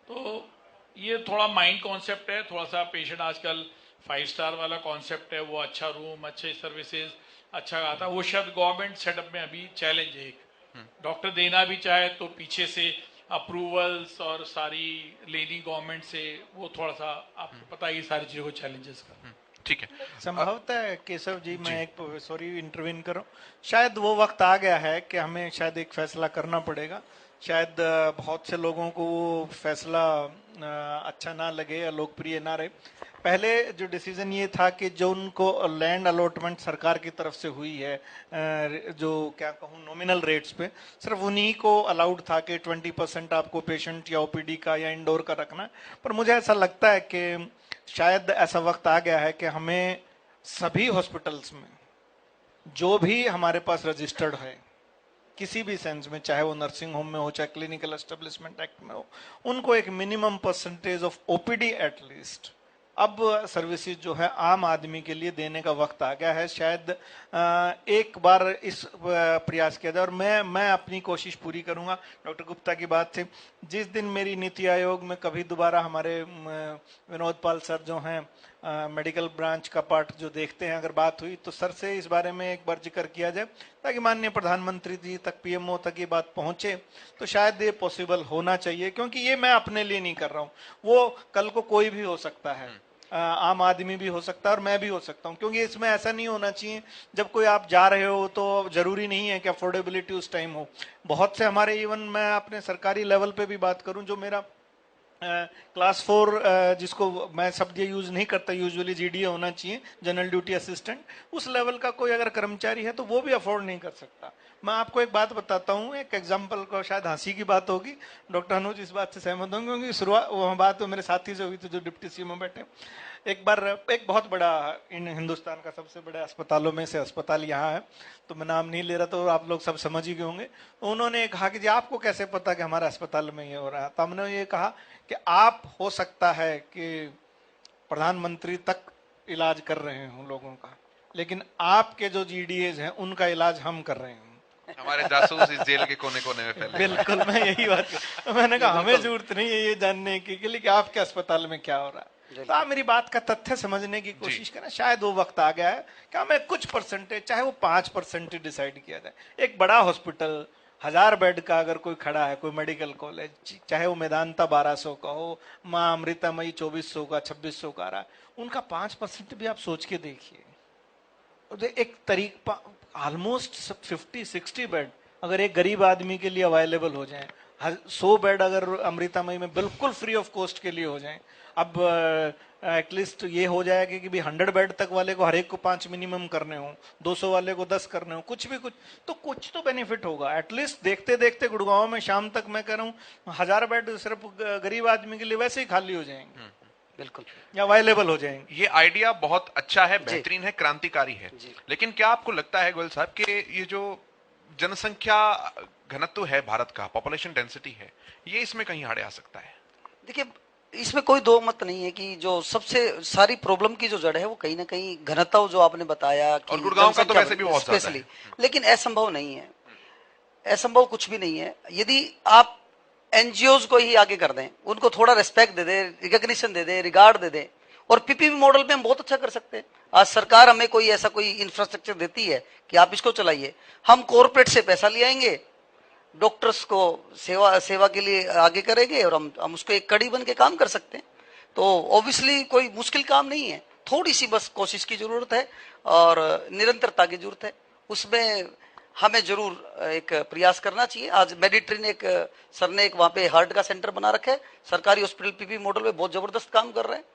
तो ये थोड़ा माइंड कॉन्सेप्ट है। थोड़ा सा पेशेंट आजकल 5 स्टार वाला कॉन्सेप्ट है, वो अच्छा रूम, अच्छे सर्विसेज, अच्छा आता है, वो शायद गवर्नमेंट सेटअप में अभी चैलेंज है। एक डॉक्टर देना भी चाहे तो पीछे से अप्रूवल्स और सारी लेनी गवर्नमेंट से, वो थोड़ा सा आपको पता ही सारी चीजों को चैलेंजेस का। ठीक है। संभवतः केशव जी, मैं एक सॉरी इंटरवीन करूं, शायद वो वक्त आ गया है कि हमें शायद एक फैसला करना पड़ेगा। शायद बहुत से लोगों को वो फैसला अच्छा ना लगे या लोकप्रिय ना रहे। पहले जो डिसीजन ये था कि जो उनको लैंड अलॉटमेंट सरकार की तरफ से हुई है, जो क्या कहूँ नॉमिनल रेट्स पे, सिर्फ उन्हीं को अलाउड था कि 20% आपको पेशेंट या ओपीडी का या इंडोर का रखना है। पर मुझे ऐसा लगता है कि शायद ऐसा वक्त आ गया है कि हमें सभी हॉस्पिटल्स में जो भी हमारे पास रजिस्टर्ड है किसी भी सेंस में, चाहे वो नर्सिंग होम में हो, चाहे क्लिनिकल एस्टेब्लिशमेंट एक्ट में हो, उनको एक minimum percentage of OPD at least अब सर्विसेज जो है आम आदमी के लिए देने का वक्त आ गया है। शायद एक बार इस प्रयास किया जाए, और मैं अपनी कोशिश पूरी करूंगा। डॉक्टर गुप्ता की बात थी, जिस दिन मेरी नीति आयोग में कभी दोबारा हमारे विनोद पाल सर जो हैं मेडिकल ब्रांच का पार्ट जो देखते हैं, अगर बात हुई तो सर से इस बारे में एक बार जिक्र किया जाए, ताकि माननीय प्रधानमंत्री जी तक, पीएमओ तक ये बात पहुंचे, तो शायद ये पॉसिबल होना चाहिए। क्योंकि ये मैं अपने लिए नहीं कर रहा हूँ, वो कल को कोई भी हो सकता है, आम आदमी भी हो सकता है और मैं भी हो सकता हूँ। क्योंकि इसमें ऐसा नहीं होना चाहिए जब कोई आप जा रहे हो तो जरूरी नहीं है कि अफोर्डेबिलिटी उस टाइम हो। बहुत से हमारे, इवन मैं अपने सरकारी लेवल पे भी बात करूं, जो मेरा क्लास 4 जिसको मैं शब्द ये यूज नहीं करता, यूजुअली जीडीए होना चाहिए, जनरल ड्यूटी असिस्टेंट, उस लेवल का कोई अगर कर्मचारी है तो वो भी अफोर्ड नहीं कर सकता। मैं आपको एक बात बताता हूँ, एक एग्जांपल को, शायद हंसी की बात होगी, डॉक्टर अनुज इस बात से सहमत होंगे, क्योंकि शुरुआत वो बात तो मेरे साथी से हुई थी जो डिप्टी सीएम में बैठे। एक बार एक बहुत बड़ा, इन हिंदुस्तान का सबसे बड़े अस्पतालों में से अस्पताल यहाँ है, तो मैं नाम नहीं ले रहा, तो आप लोग सब समझ ही गए होंगे। तो उन्होंने कहा कि जी आपको कैसे पता कि हमारे अस्पताल में ये हो रहा है? तो हमने ये कहा कि आप हो सकता है कि प्रधानमंत्री तक इलाज कर रहे हों लोगों का, लेकिन आपके जो जीडीएज हैं उनका इलाज हम कर रहे हैं। हमारे जासूस इस जेल के कोने कोने में फैले। बिल्कुल, मैं यही बात तो मैंने कहा हमें जरूरत नहीं है ये जानने की कि आपके अस्पताल में क्या हो रहा है। तो आप मेरी बात का तथ्य समझने की कोशिश करें। शायद वो वक्त आ गया है कि हमें कुछ परसेंटेज, चाहे वो 5% डिसाइड किया जाए। एक बड़ा हॉस्पिटल 1000 बेड का अगर कोई खड़ा है, कोई मेडिकल कॉलेज, चाहे वो मेदांता 1200 का हो, माँ अमृतामयी 2400 का, 2600 का रहा है, उनका 5% भी आप सोच के देखिए। एक तरीका, ऑलमोस्ट 50-60 बेड अगर एक गरीब आदमी के लिए अवेलेबल हो जाए, 100 बेड अगर अमृतामयी में बिल्कुल फ्री ऑफ कॉस्ट के लिए हो जाए, अब एटलीस्ट ये हो जाएगा कि भी 100 बेड तक वाले को हर एक को 5 मिनिमम करने हो, 200 वाले को 10 करने हो, कुछ तो बेनिफिट होगा। एटलीस्ट देखते देखते गुड़गांव में शाम तक मैं कह रहा हूँ 1000 बेड सिर्फ गरीब आदमी के लिए वैसे ही खाली हो जाएंगे, बिल्कुल, या अवेलेबल हो जाएंगे। ये आइडिया बहुत अच्छा है, बेहतरीन है, क्रांतिकारी है। लेकिन क्या आपको लगता है गोयल साहब कि ये जो जनसंख्या घनत्व है भारत का, पॉपुलेशन डेंसिटी है, ये इसमें कहीं आड़े आ सकता है? देखिए, इसमें कोई दो मत नहीं है कि जो सबसे सारी प्रॉब्लम की जो जड़ है वो कहीं ना कहीं घनत्व जो आपने बताया कि और गुड़गांव का तो वैसे भी बहुत ज्यादा है। लेकिन असंभव नहीं है, असंभव कुछ भी नहीं है। यदि आप एनजीओज को ही आगे कर दें, उनको थोड़ा रिस्पेक्ट दे दे, रिकॉग्निशन दे दे, रिगार्ड दे दे, और पीपीपी मॉडल पे हम बहुत अच्छा कर सकते हैं। आज सरकार हमें कोई ऐसा कोई इंफ्रास्ट्रक्चर देती है कि आप इसको चलाइए, हम कॉर्पोरेट से पैसा ले आएंगे, डॉक्टर्स को सेवा के लिए आगे करेंगे, और हम उसको एक कड़ी बन के काम कर सकते हैं। तो ऑब्वियसली कोई मुश्किल काम नहीं है, थोड़ी सी बस कोशिश की जरूरत है और निरंतरता की जरूरत है। उसमें हमें जरूर एक प्रयास करना चाहिए। आज मेडिट्री ने सर ने एक वहां पे हार्ट का सेंटर बना रखा है, सरकारी हॉस्पिटल पीपी मॉडल में बहुत जबरदस्त काम कर रहे हैं।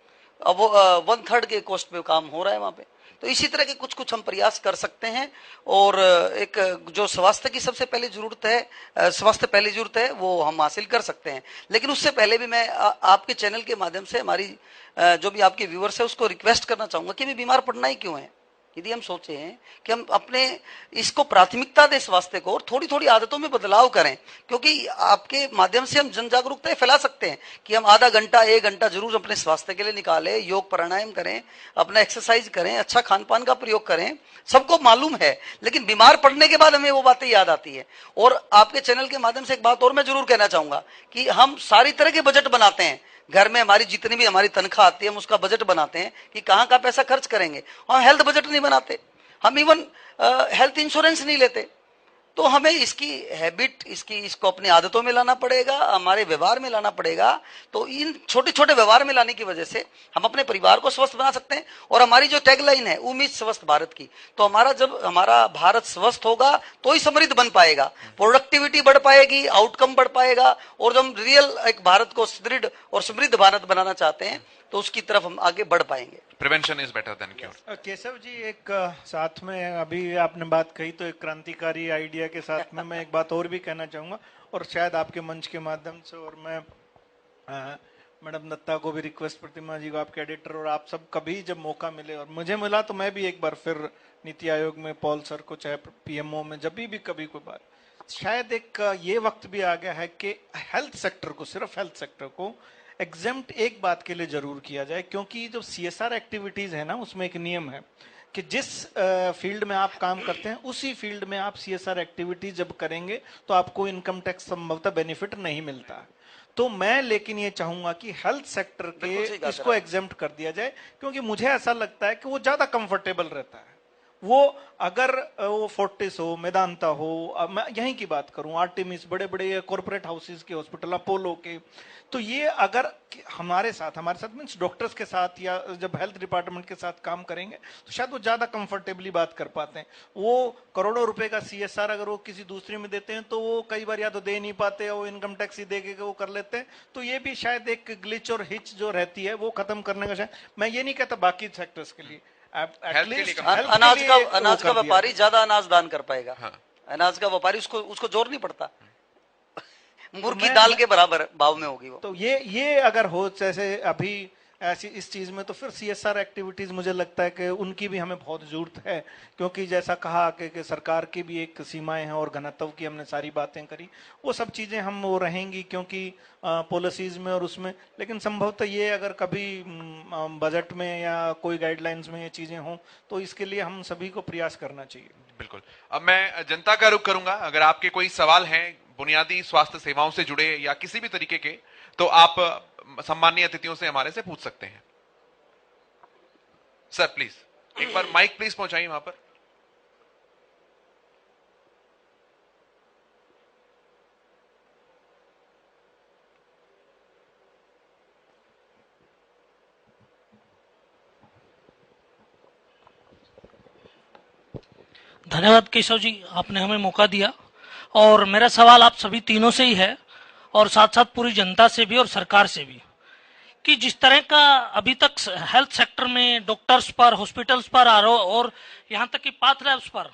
अब वो 1/3 के कॉस्ट पे काम हो रहा है वहां पे। तो इसी तरह के कुछ कुछ हम प्रयास कर सकते हैं। और एक जो स्वास्थ्य की सबसे पहली जरूरत है, स्वास्थ्य पहली जरूरत है, वो हम हासिल कर सकते हैं। लेकिन उससे पहले भी मैं आपके चैनल के माध्यम से हमारी जो भी आपके व्यूअर्स है उसको रिक्वेस्ट करना चाहूंगा कि हमें बीमार पड़ना ही क्यों है। यदि हम सोचे हैं कि हम अपने इसको प्राथमिकता दें स्वास्थ्य को और थोड़ी थोड़ी आदतों में बदलाव करें, क्योंकि आपके माध्यम से हम जन जागरूकता फैला सकते हैं कि हम आधा घंटा 1 घंटा जरूर अपने स्वास्थ्य के लिए निकालें, योग प्राणायाम करें, अपना एक्सरसाइज करें, अच्छा खान पान का प्रयोग करें। सबको मालूम है, लेकिन बीमार पड़ने के बाद हमें वो बातें याद आती है। और आपके चैनल के माध्यम से एक बात और मैं जरूर कहना चाहूंगा कि हम सारी तरह के बजट बनाते हैं। घर में हमारी जितनी भी हमारी तनख्वाह आती है हम उसका बजट बनाते हैं कि कहाँ का पैसा खर्च करेंगे। हम हेल्थ बजट नहीं बनाते, हम इवन हेल्थ इंश्योरेंस नहीं लेते। तो हमें इसकी हैबिट, इसको अपनी आदतों में लाना पड़ेगा, हमारे व्यवहार में लाना पड़ेगा। तो इन छोटे छोटे व्यवहार में लाने की वजह से हम अपने परिवार को स्वस्थ बना सकते हैं। और हमारी जो टैगलाइन है उम्मीद स्वस्थ भारत की, तो जब हमारा भारत स्वस्थ होगा तो ही समृद्ध बन पाएगा, प्रोडक्टिविटी बढ़ पाएगी, आउटकम बढ़ पाएगा। और जब हम रियल एक भारत को सुदृढ़ और समृद्ध भारत बनाना चाहते हैं तो उसकी तरफ हम आगे बढ़ पाएंगे। Prevention is better than cure. Keshav ji, एक साथ में अभी आपने बात कही तो एक क्रांतिकारी आइडिया के साथ में मैं एक बात और भी कहना चाहूंगा, और शायद आपके मंच के माध्यम से, और मैं मैडम दत्ता को भी रिक्वेस्ट, प्रतिमा जी को, आपके एडिटर, और आप सब कभी जब मौका मिले और मुझे मिला तो मैं भी एक बार फिर नीति आयोग में पॉल सर को, चाहे पीएमओ में, जब भी कभी कोई बार, शायद एक ये वक्त भी आ गया है कि हेल्थ सेक्टर को, सिर्फ हेल्थ सेक्टर को एग्जेम्प्ट एक बात के लिए जरूर किया जाए। क्योंकि जो सीएसआर एक्टिविटीज है ना, उसमें एक नियम है कि जिस फील्ड में आप काम करते हैं उसी फील्ड में आप सीएसआर एक्टिविटीज जब करेंगे तो आपको इनकम टैक्स संभवतः बेनिफिट नहीं मिलता। तो मैं लेकिन ये चाहूंगा कि हेल्थ सेक्टर के इसको एग्जेम्प्ट कर दिया जाए, क्योंकि मुझे ऐसा लगता है कि वो ज्यादा कंफर्टेबल रहता है। वो अगर वो फोर्टिस हो, मेदांता हो, मैं यहीं की बात करूं, आर्टिमिस, बड़े बड़े कॉर्पोरेट हाउसेस के हॉस्पिटल, अपोलो के, तो ये अगर हमारे साथ मीन्स डॉक्टर्स के साथ या जब हेल्थ डिपार्टमेंट के साथ काम करेंगे तो शायद वो ज्यादा कंफर्टेबली बात कर पाते हैं। वो करोड़ों रुपए का सीएसआर अगर वो किसी दूसरे में देते हैं तो वो कई बार या तो दे नहीं पाते, या वो इनकम टैक्स ही दे के वो कर लेते हैं। तो ये भी शायद एक ग्लिच और हिच जो रहती है वो खत्म करने का, शायद मैं ये नहीं कहता बाकी सेक्टर्स के लिए, अनाज का व्यापारी ज्यादा अनाज दान कर पाएगा। हाँ। अनाज का व्यापारी उसको जोर नहीं पड़ता, मुर्गी दाल के बराबर भाव में होगी वो। तो ये अगर हो जैसे अभी ऐसी इस चीज में, तो फिर सीएसआर एक्टिविटीज मुझे लगता है कि उनकी भी हमें बहुत जरूरत है। क्योंकि जैसा कहा कि सरकार की भी एक सीमाएं हैं और घनत्व की हमने सारी बातें करी, वो सब चीजें हम वो रहेंगी क्योंकि पॉलिसीज में और उसमें। लेकिन संभवतः ये अगर कभी बजट में या कोई गाइडलाइंस में ये चीजें हों तो इसके लिए हम सभी को प्रयास करना चाहिए। बिल्कुल। अब मैं जनता का रुख करूंगा। अगर आपके कोई सवाल हैं बुनियादी स्वास्थ्य सेवाओं से जुड़े या किसी भी तरीके के, तो आप सम्मानीय अतिथियों से हमारे से पूछ सकते हैं। सर प्लीज एक बार माइक प्लीज पहुंचाइए वहां पर। धन्यवाद केशव जी, आपने हमें मौका दिया। और मेरा सवाल आप सभी तीनों से ही है और साथ साथ पूरी जनता से भी और सरकार से भी, कि जिस तरह का अभी तक हेल्थ सेक्टर में डॉक्टर्स पर, हॉस्पिटल्स पर आरोप और यहाँ तक कि पाथ लैब्स पर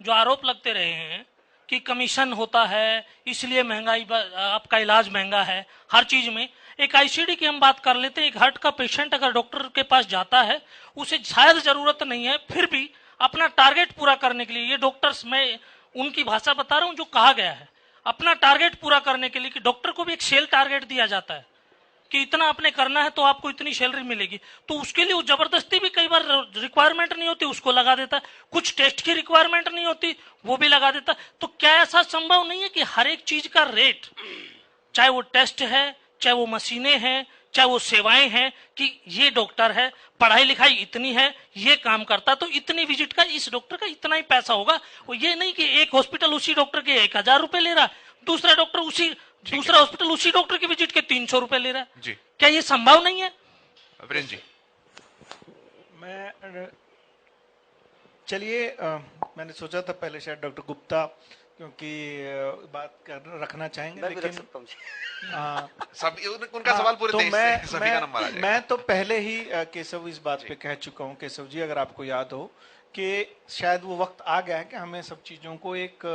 जो आरोप लगते रहे हैं कि कमीशन होता है इसलिए महंगाई, आपका इलाज महंगा है, हर चीज में। एक आईसीडी की हम बात कर लेते हैं, एक हार्ट का पेशेंट अगर डॉक्टर के पास जाता है, उसे शायद जरूरत नहीं है, फिर भी अपना टारगेट पूरा करने के लिए, ये डॉक्टर्स, मैं उनकी भाषा बता रहा हूं जो कहा गया है, अपना टारगेट पूरा करने के लिए, कि डॉक्टर को भी एक सेल टारगेट दिया जाता है कि इतना आपने करना है तो आपको इतनी सैलरी मिलेगी, तो उसके लिए वो जबरदस्ती भी कई बार रिक्वायरमेंट नहीं होती उसको लगा देता है, कुछ टेस्ट की रिक्वायरमेंट नहीं होती वो भी लगा देता। तो क्या ऐसा संभव नहीं है कि हर एक चीज का रेट, चाहे वो टेस्ट है, चाहे वो मशीनें हैं, चाहे वो सेवाएं हैं, कि ये डॉक्टर है, पढ़ाई लिखाई इतनी है, ये काम करता, तो इतनी विजिट का इस डॉक्टर का इतना ही पैसा होगा। वो ये नहीं कि एक हॉस्पिटल उसी डॉक्टर के 1000 रुपए ले रहा, दूसरा हॉस्पिटल उसी डॉक्टर की विजिट के 300 रुपए ले रहा है जी। क्या ये संभव नहीं है? वीरेंद्र जी, मैं चलिए मैंने सोचा था पहले शायद डॉक्टर गुप्ता क्योंकि बात कर रखना चाहेंगे, मैं भी रख लेकिन सकता हूँ जी। हाँ, उनका सवाल पूरे तो देश से सभी का नंबर आ जाएगा। मैं तो पहले ही केशव इस बात पे कह चुका हूँ, केशव जी, अगर आपको याद हो कि शायद वो वक्त आ गया है कि हमें सब चीजों को एक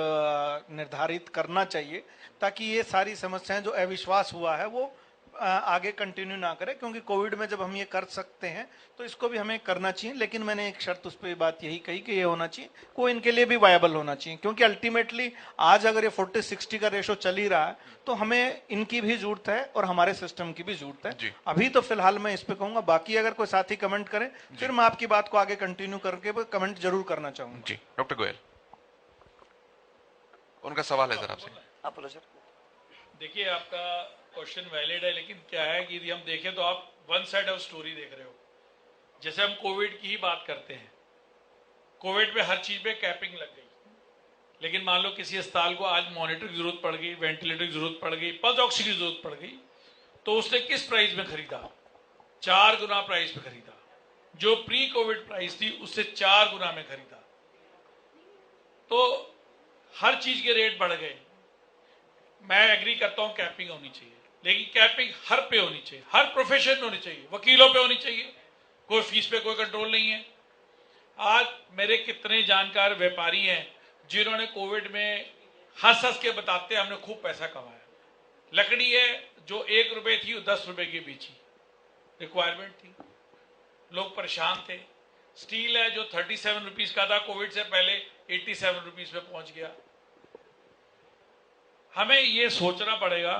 निर्धारित करना चाहिए, ताकि ये सारी समस्याएं जो अविश्वास हुआ है वो आगे कंटिन्यू ना करे, क्योंकि कोविड में जब हम ये कर सकते हैं तो इसको भी हमें करना चाहिए। लेकिन मैंने एक शर्त उस पर बात यही कही कि ये होना चाहिए, को इनके लिए भी वायबल होना चाहिए, क्योंकि अल्टीमेटली आज अगर ये 40-60 का रेशो चल ही रहा है तो हमें इनकी भी जरूरत है और हमारे सिस्टम की भी जरूरत जी। है। अभी तो फिलहाल मैं इस पे कहूंगा, बाकी अगर कोई साथी कमेंट करे फिर मैं आपकी बात को आगे कंटिन्यू करके कमेंट जरूर करना चाहूंगा। जी डॉक्टर गोयल, उनका सवाल है सर आपसे। आप बोलो सर। देखिए, आपका क्वेश्चन वैलिड है, लेकिन क्या है कि यदि हम देखें तो आप वन साइड ऑफ स्टोरी देख रहे हो। जैसे हम कोविड की ही बात करते हैं, कोविड पे हर चीज पे कैपिंग लग गई, लेकिन मान लो किसी अस्पताल को आज मॉनिटर की जरूरत पड़ गई, वेंटिलेटर की जरूरत पड़ गई, पल्स ऑक्सीजन की जरूरत पड़ गई, तो उसने किस प्राइस में खरीदा? 4 गुना प्राइस पे खरीदा। जो प्री कोविड प्राइस थी उससे 4 गुना में खरीदा। तो हर चीज के रेट बढ़ गए। मैं एग्री करता हूं कैपिंग होनी चाहिए, लेकिन कैपिंग हर पे होनी चाहिए, हर प्रोफेशन में होनी चाहिए। वकीलों पे होनी चाहिए, कोई फीस पे कोई कंट्रोल नहीं है। आज मेरे कितने जानकार व्यापारी हैं जिन्होंने कोविड में हंस हंस के बताते हैं हमने खूब पैसा कमाया। लकड़ी है जो 1 रुपए थी वो 10 रुपए की बेची, रिक्वायरमेंट थी, लोग परेशान थे। स्टील है जो 37 रुपीज का था, कोविड से पहले 87 रुपीज पे पहुंच गया। हमें यह सोचना पड़ेगा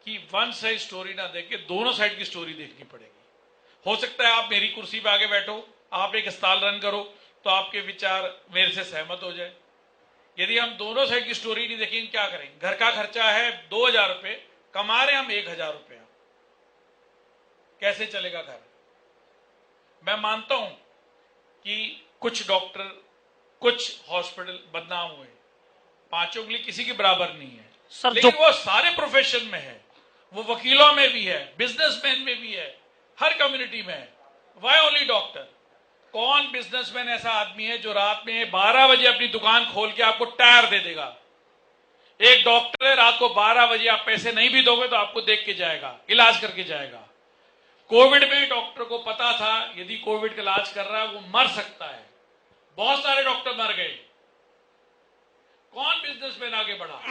कि वन साइड स्टोरी ना देख के दोनों साइड की स्टोरी देखनी पड़ेगी। हो सकता है आप मेरी कुर्सी पे आगे बैठो, आप एक अस्पताल रन करो, तो आपके विचार मेरे से सहमत हो जाए। यदि हम दोनों साइड की स्टोरी नहीं देखेंगे क्या करेंगे? घर का खर्चा है 2000 रुपए, कमा रहे हम 1000 रुपया, कैसे चलेगा घर? मैं मानता हूं कि कुछ डॉक्टर, कुछ हॉस्पिटल बदनाम हुए, पांचों उंगली किसी के बराबर नहीं है सर, लेकिन वो सारे प्रोफेशन में है, वो वकीलों में भी है, बिजनेसमैन में भी है, हर कम्युनिटी में है। Why only doctor? कौन बिजनेसमैन ऐसा आदमी है जो रात में 12 बजे अपनी दुकान खोल के आपको टायर दे देगा? एक डॉक्टर है, रात को 12 बजे आप पैसे नहीं भी दोगे तो आपको देख के जाएगा, इलाज करके जाएगा। कोविड में डॉक्टर को पता था यदि कोविड का इलाज कर रहा है वो मर सकता है, बहुत सारे डॉक्टर मर गए। कौन बिजनेसमैन आगे बढ़ा?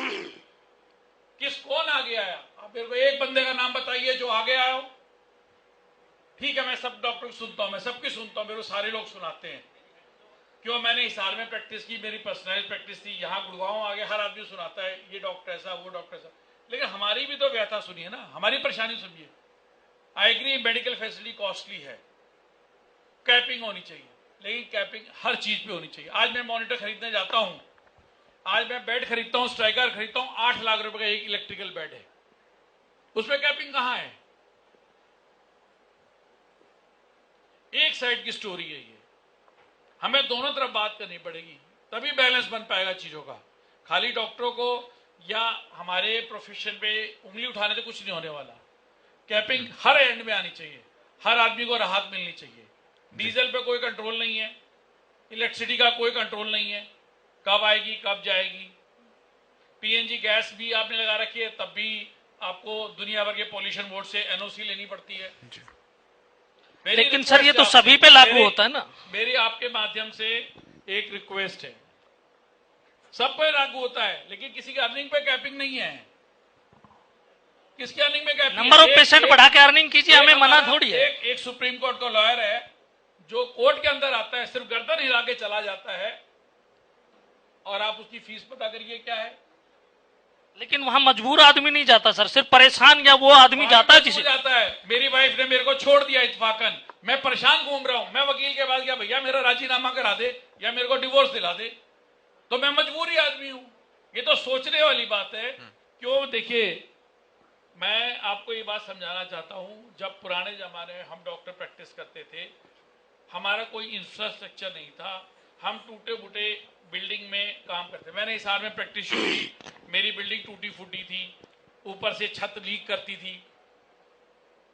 कौन आगे आया? आप मेरे को एक बंदे का नाम बताइए जो आगे आया हो। ठीक है, मैं सब डॉक्टर को सुनता हूं, मैं सबकी सुनता हूं, मेरे को सारे लोग सुनाते हैं। क्यों? मैंने हिसार में प्रैक्टिस की, मेरी पर्सनल प्रैक्टिस थी, यहां गुड़गांव आगे हर आदमी सुनाता है ये डॉक्टर ऐसा, वो डॉक्टर ऐसा। लेकिन हमारी भी तो व्यथा सुनिए ना, हमारी परेशानी सुनिए। I agree medical facility costly है, कैपिंग होनी चाहिए, लेकिन कैपिंग हर चीज पे होनी चाहिए। आज मैं मॉनिटर खरीदने जाता हूं, आज मैं बेड खरीदता हूं, स्ट्राइकर खरीदता हूं, 8 लाख रुपए का एक इलेक्ट्रिकल बेड है, उसमें कैपिंग कहां है? एक साइड की स्टोरी है ये, हमें दोनों तरफ बात करनी पड़ेगी, तभी बैलेंस बन पाएगा चीजों का। खाली डॉक्टरों को या हमारे प्रोफेशन पे उंगली उठाने से कुछ नहीं होने वाला। कैपिंग हर एंड में आनी चाहिए, हर आदमी को राहत मिलनी चाहिए। डीजल पे कोई कंट्रोल नहीं है, इलेक्ट्रिसिटी का कोई कंट्रोल नहीं है, कब आएगी कब जाएगी। पीएनजी गैस भी आपने लगा रखी है, तब भी आपको दुनिया भर के पॉल्यूशन बोर्ड से एनओसी लेनी पड़ती है। लेकिन सर ये तो सभी पे लागू होता है ना। मेरी आपके माध्यम से एक रिक्वेस्ट है, सब पे लागू होता है, लेकिन किसी की अर्निंग पे कैपिंग नहीं है। किसकी अर्निंग में कैपिंग? नंबर ऑफ पेशेंट बढ़ा के अर्निंग कीजिए, हमें मना थोड़ी है। एक सुप्रीम कोर्ट का लॉयर है जो कोर्ट के अंदर आता है, सिर्फ गर्दन हिला के चला जाता है, और आप उसकी फीस पता करिए क्या है। लेकिन वहां मजबूर आदमी नहीं जाता सर, सिर्फ परेशान या वो आदमी जाता है जिसे जाता है। मेरी वाइफ ने मेरे को छोड़ दिया इत्फाकन, मैं परेशान घूम रहा हूं, मैं वकील के पास गया, भैया मेरा राजीनामा करा दे या मेरे को डिवोर्स दिला दे, तो मैं मजबूरी आदमी हूं। ये तो सोचने वाली बात है। क्यों? देखिए, मैं आपको ये बात समझाना चाहता हूं, जब पुराने जमाने में हम डॉक्टर प्रैक्टिस करते थे, हमारा कोई इंफ्रास्ट्रक्चर नहीं था, हम टूटे फूटे बिल्डिंग में काम करते। मैंने हिसार में प्रैक्टिस शुरू की, मेरी बिल्डिंग टूटी फूटी थी, ऊपर से छत लीक करती थी।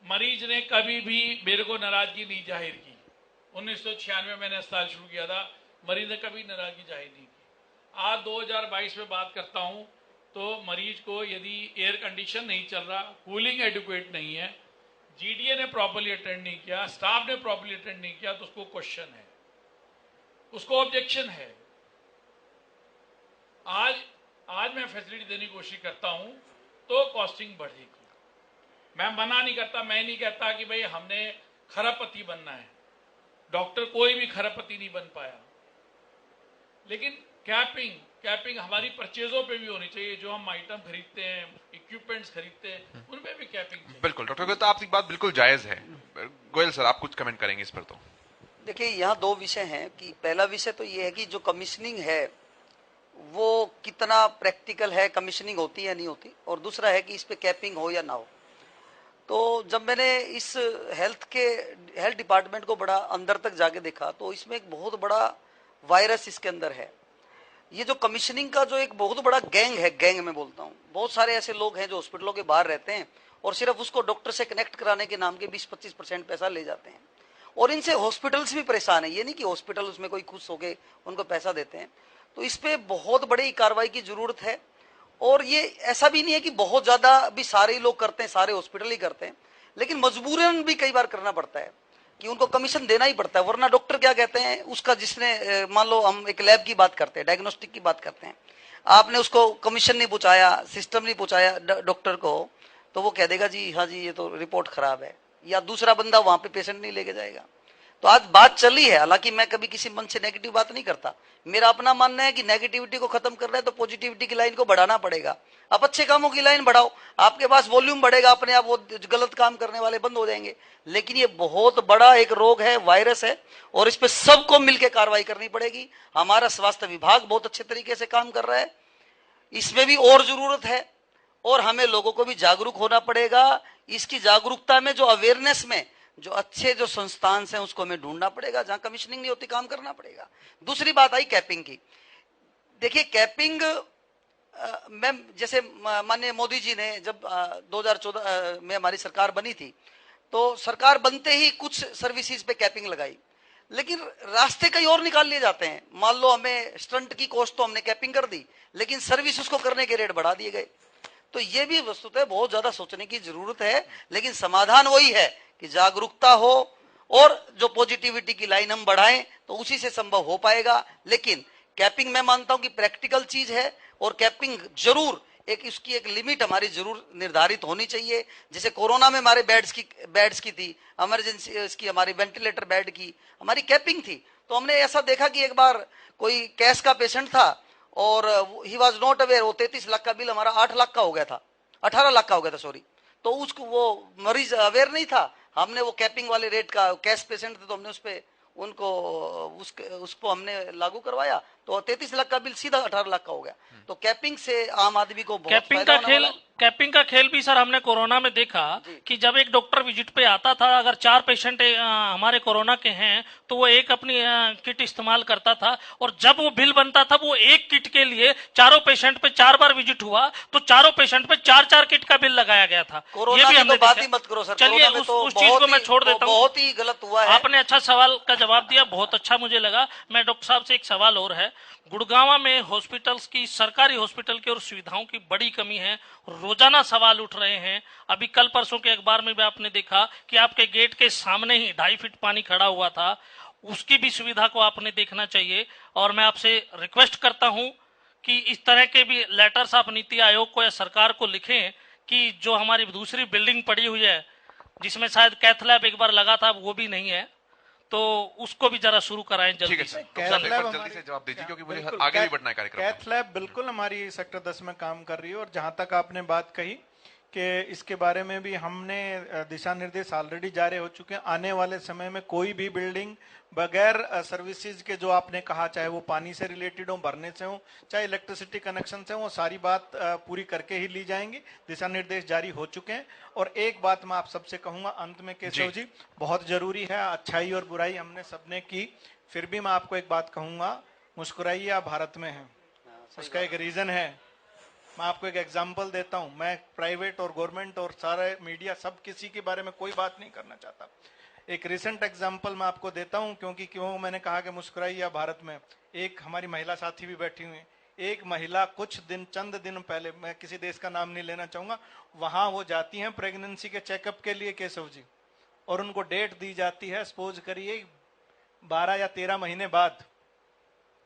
मरीज ने कभी भी मेरे को नाराजगी नहीं जाहिर की। 1996 में मैंने अस्पताल शुरू किया था, मरीज ने कभी नाराजगी जाहिर नहीं की। आज 2022 में बात करता हूं तो मरीज को यदि एयर कंडीशन नहीं चल रहा, कूलिंग एडुकेट नहीं है, जीडीए ने प्रॉपर्ली अटेंड नहीं किया, स्टाफ ने प्रॉपर्ली अटेंड नहीं किया, तो उसको क्वेश्चन है, उसको ऑब्जेक्शन है। आज मैं फैसिलिटी देने की कोशिश करता हूं तो कॉस्टिंग बढ़ेगी। मैं मना नहीं करता, मैं नहीं कहता कि भाई हमने खरबपति बनना है, डॉक्टर कोई भी खरबपति नहीं बन पाया, लेकिन कैपिंग हमारी परचेजों पे भी होनी चाहिए। जो हम आइटम खरीदते हैं, इक्विपमेंट्स खरीदते हैं, उनपे भी कैपिंग चाहिए। बिल्कुल डॉक्टर गोयल, तो आपकी बात बिल्कुल जायज है। गोयल सर, आप कुछ कमेंट करेंगे इस पर? तो देखिए, यहाँ दो विषय हैं कि पहला विषय तो ये है कि जो कमीशनिंग है वो कितना प्रैक्टिकल है, कमीशनिंग होती है नहीं होती, और दूसरा है कि इस पे कैपिंग हो या ना हो। तो जब मैंने इस हेल्थ डिपार्टमेंट को बड़ा अंदर तक जाके देखा तो इसमें एक बहुत बड़ा वायरस इसके अंदर है। ये जो कमीशनिंग का जो एक बहुत बड़ा गैंग है, गैंग में बोलता हूँ, बहुत सारे ऐसे लोग हैं जो हॉस्पिटलों के बाहर रहते हैं और सिर्फ उसको डॉक्टर से कनेक्ट कराने के नाम के 20-25% पैसा ले जाते हैं, और इनसे हॉस्पिटल्स भी परेशान है। ये नहीं कि हॉस्पिटल उसमें कोई खुश होके उनको पैसा देते हैं। तो इस पे बहुत बड़ी कार्रवाई की जरूरत है। और ये ऐसा भी नहीं है कि बहुत ज्यादा भी सारे ही लोग करते हैं, सारे हॉस्पिटल ही करते हैं, लेकिन मजबूरन भी कई बार करना पड़ता है कि उनको कमीशन देना ही पड़ता है, वरना डॉक्टर क्या कहते हैं, उसका जिसने मान लो हम एक लैब की बात करते हैं, डायग्नोस्टिक की बात करते हैं, आपने उसको कमीशन नहीं पहुंचाया, सिस्टम नहीं पहुंचाया डॉक्टर को, तो वो कह देगा जी हाँ जी ये तो रिपोर्ट खराब है, या दूसरा बंदा वहां पे पेशेंट नहीं लेके जाएगा। तो आज बात चली है, हालांकि मैं कभी किसी मन से नेगेटिव बात नहीं करता, मेरा अपना मानना है कि नेगेटिविटी को खत्म करना है तो पॉजिटिविटी की लाइन को बढ़ाना पड़ेगा। आप अच्छे कामों की लाइन बढ़ाओ, आपके पास वॉल्यूम बढ़ेगा, अपने आप वो गलत काम करने वाले बंद हो जाएंगे। लेकिन ये बहुत बड़ा एक रोग है, वायरस है, और इस पे सबको मिलकर कार्रवाई करनी पड़ेगी। हमारा स्वास्थ्य विभाग बहुत अच्छे तरीके से काम कर रहा है, इसमें भी और जरूरत है, और हमें लोगों को भी जागरूक होना पड़ेगा। इसकी जागरूकता में जो अवेयरनेस में जो अच्छे जो संस्थान हैं उसको हमें ढूंढना पड़ेगा, जहां कमीशनिंग नहीं होती काम करना पड़ेगा। दूसरी बात आई कैपिंग की। देखिए कैपिंग मैं जैसे माननीय मोदी जी ने जब 2014 में हमारी सरकार बनी थी, तो सरकार बनते ही कुछ सर्विसेज पे कैपिंग लगाई, लेकिन रास्ते कई और निकाल लिए जाते हैं। मान लो हमें स्टंट की कॉस्ट तो हमने कैपिंग कर दी, लेकिन सर्विस उसको करने के रेट बढ़ा दिए गए। तो ये भी वस्तुतः बहुत ज्यादा सोचने की जरूरत है, लेकिन समाधान वही है कि जागरूकता हो और जो पॉजिटिविटी की लाइन हम बढ़ाएं तो उसी से संभव हो पाएगा। लेकिन कैपिंग मैं मानता हूं कि प्रैक्टिकल चीज है, और कैपिंग जरूर एक इसकी एक लिमिट हमारी जरूर निर्धारित होनी चाहिए। जैसे कोरोना में हमारे बेड्स की थी, इमरजेंसी इसकी हमारी वेंटिलेटर बेड की हमारी कैपिंग थी। तो हमने ऐसा देखा कि एक बार कोई कैश का पेशेंट था और ही वॉज नॉट अवेयर, वो 33 लाख का बिल हमारा 8 लाख का हो गया था, 18 लाख का हो गया था सॉरी। तो उसको वो मरीज अवेयर नहीं था, हमने वो कैपिंग वाले रेट का, कैश पेशेंट थे तो हमने उस पे उनको उसको हमने लागू करवाया, तो 33 लाख का बिल सीधा 18 लाख का हो गया। तो कैपिंग से आम आदमी को बहुत फायदा होने वाला है। कैपिंग का खेल भी सर हमने कोरोना में देखा कि जब एक डॉक्टर विजिट पे आता था, अगर 4 पेशेंट हमारे कोरोना के हैं तो वो एक अपनी किट इस्तेमाल करता था, और जब वो बिल बनता था वो एक किट के लिए चारों पेशेंट पे 4 बार विजिट हुआ तो चारों पेशेंट पे 4-4 किट का बिल लगाया गया था। ये भी हमने बात ही मत करो सर, चलिए उस चीज को मैं छोड़ देता हूँ, बहुत ही गलत हुआ है। आपने अच्छा सवाल का जवाब दिया, बहुत अच्छा मुझे लगा। मैं डॉक्टर साहब से एक सवाल और है, गुड़गांव में हॉस्पिटल्स की, सरकारी हॉस्पिटल की और सुविधाओं की बड़ी कमी है, रोजाना सवाल उठ रहे हैं। अभी कल परसों के अखबार में भी आपने देखा कि आपके गेट के सामने ही 2.5 फीट पानी खड़ा हुआ था, उसकी भी सुविधा को आपने देखना चाहिए। और मैं आपसे रिक्वेस्ट करता हूं कि इस तरह के भी लेटर्स आप नीति आयोग को या सरकार को लिखें कि जो हमारी दूसरी बिल्डिंग पड़ी हुई है जिसमें शायद कैथ लैब एक बार लगा था, वो भी नहीं है, तो उसको भी जरा शुरू कराएं जल्दी से। जल्दी से जवाब दीजिए क्योंकि मुझे आगे भी बढ़ना है कार्यक्रम। कैथ लैब बिल्कुल हमारी सेक्टर 10 में काम कर रही है, और जहां तक आपने बात कही कि इसके बारे में भी हमने दिशा निर्देश ऑलरेडी जारी हो चुके हैं। आने वाले समय में कोई भी बिल्डिंग बगैर सर्विसेज के, जो आपने कहा, चाहे वो पानी से रिलेटेड हो, भरने से हो, चाहे इलेक्ट्रिसिटी कनेक्शन से हो, वो सारी बात पूरी करके ही ली जाएंगी। दिशा निर्देश जारी हो चुके हैं। और एक बात मैं आप सबसे कहूंगा अंत में केशव जी, बहुत जरूरी है, अच्छाई और बुराई हमने सबने की, फिर भी मैं आपको एक बात कहूंगा, मुस्कुराइए आप भारत में है, उसका एक रीजन है। मैं आपको एक एग्जांपल देता हूं, मैं प्राइवेट और गवर्नमेंट और सारे मीडिया सब किसी के बारे में कोई बात नहीं करना चाहता। एक रिसेंट एग्जांपल मैं आपको देता हूं, क्योंकि क्यों मैंने कहा कि मुस्कुराइए भारत में। एक हमारी महिला साथी भी बैठी हुई हैं, एक महिला कुछ दिन, चंद दिन पहले, मैं किसी देश का नाम नहीं लेना चाहूंगा, वहां वो जाती हैं प्रेगनेंसी के चेकअप के लिए केशव जी, और उनको डेट दी जाती है सपोज करिए 12 या 13 महीने बाद।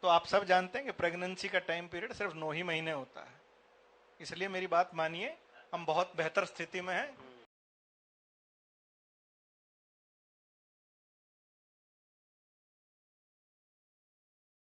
तो आप सब जानते हैं कि प्रेगनेंसी का टाइम पीरियड सिर्फ 9 ही महीने होता है। इसलिए मेरी बात मानिए, हम बहुत बेहतर स्थिति में हैं।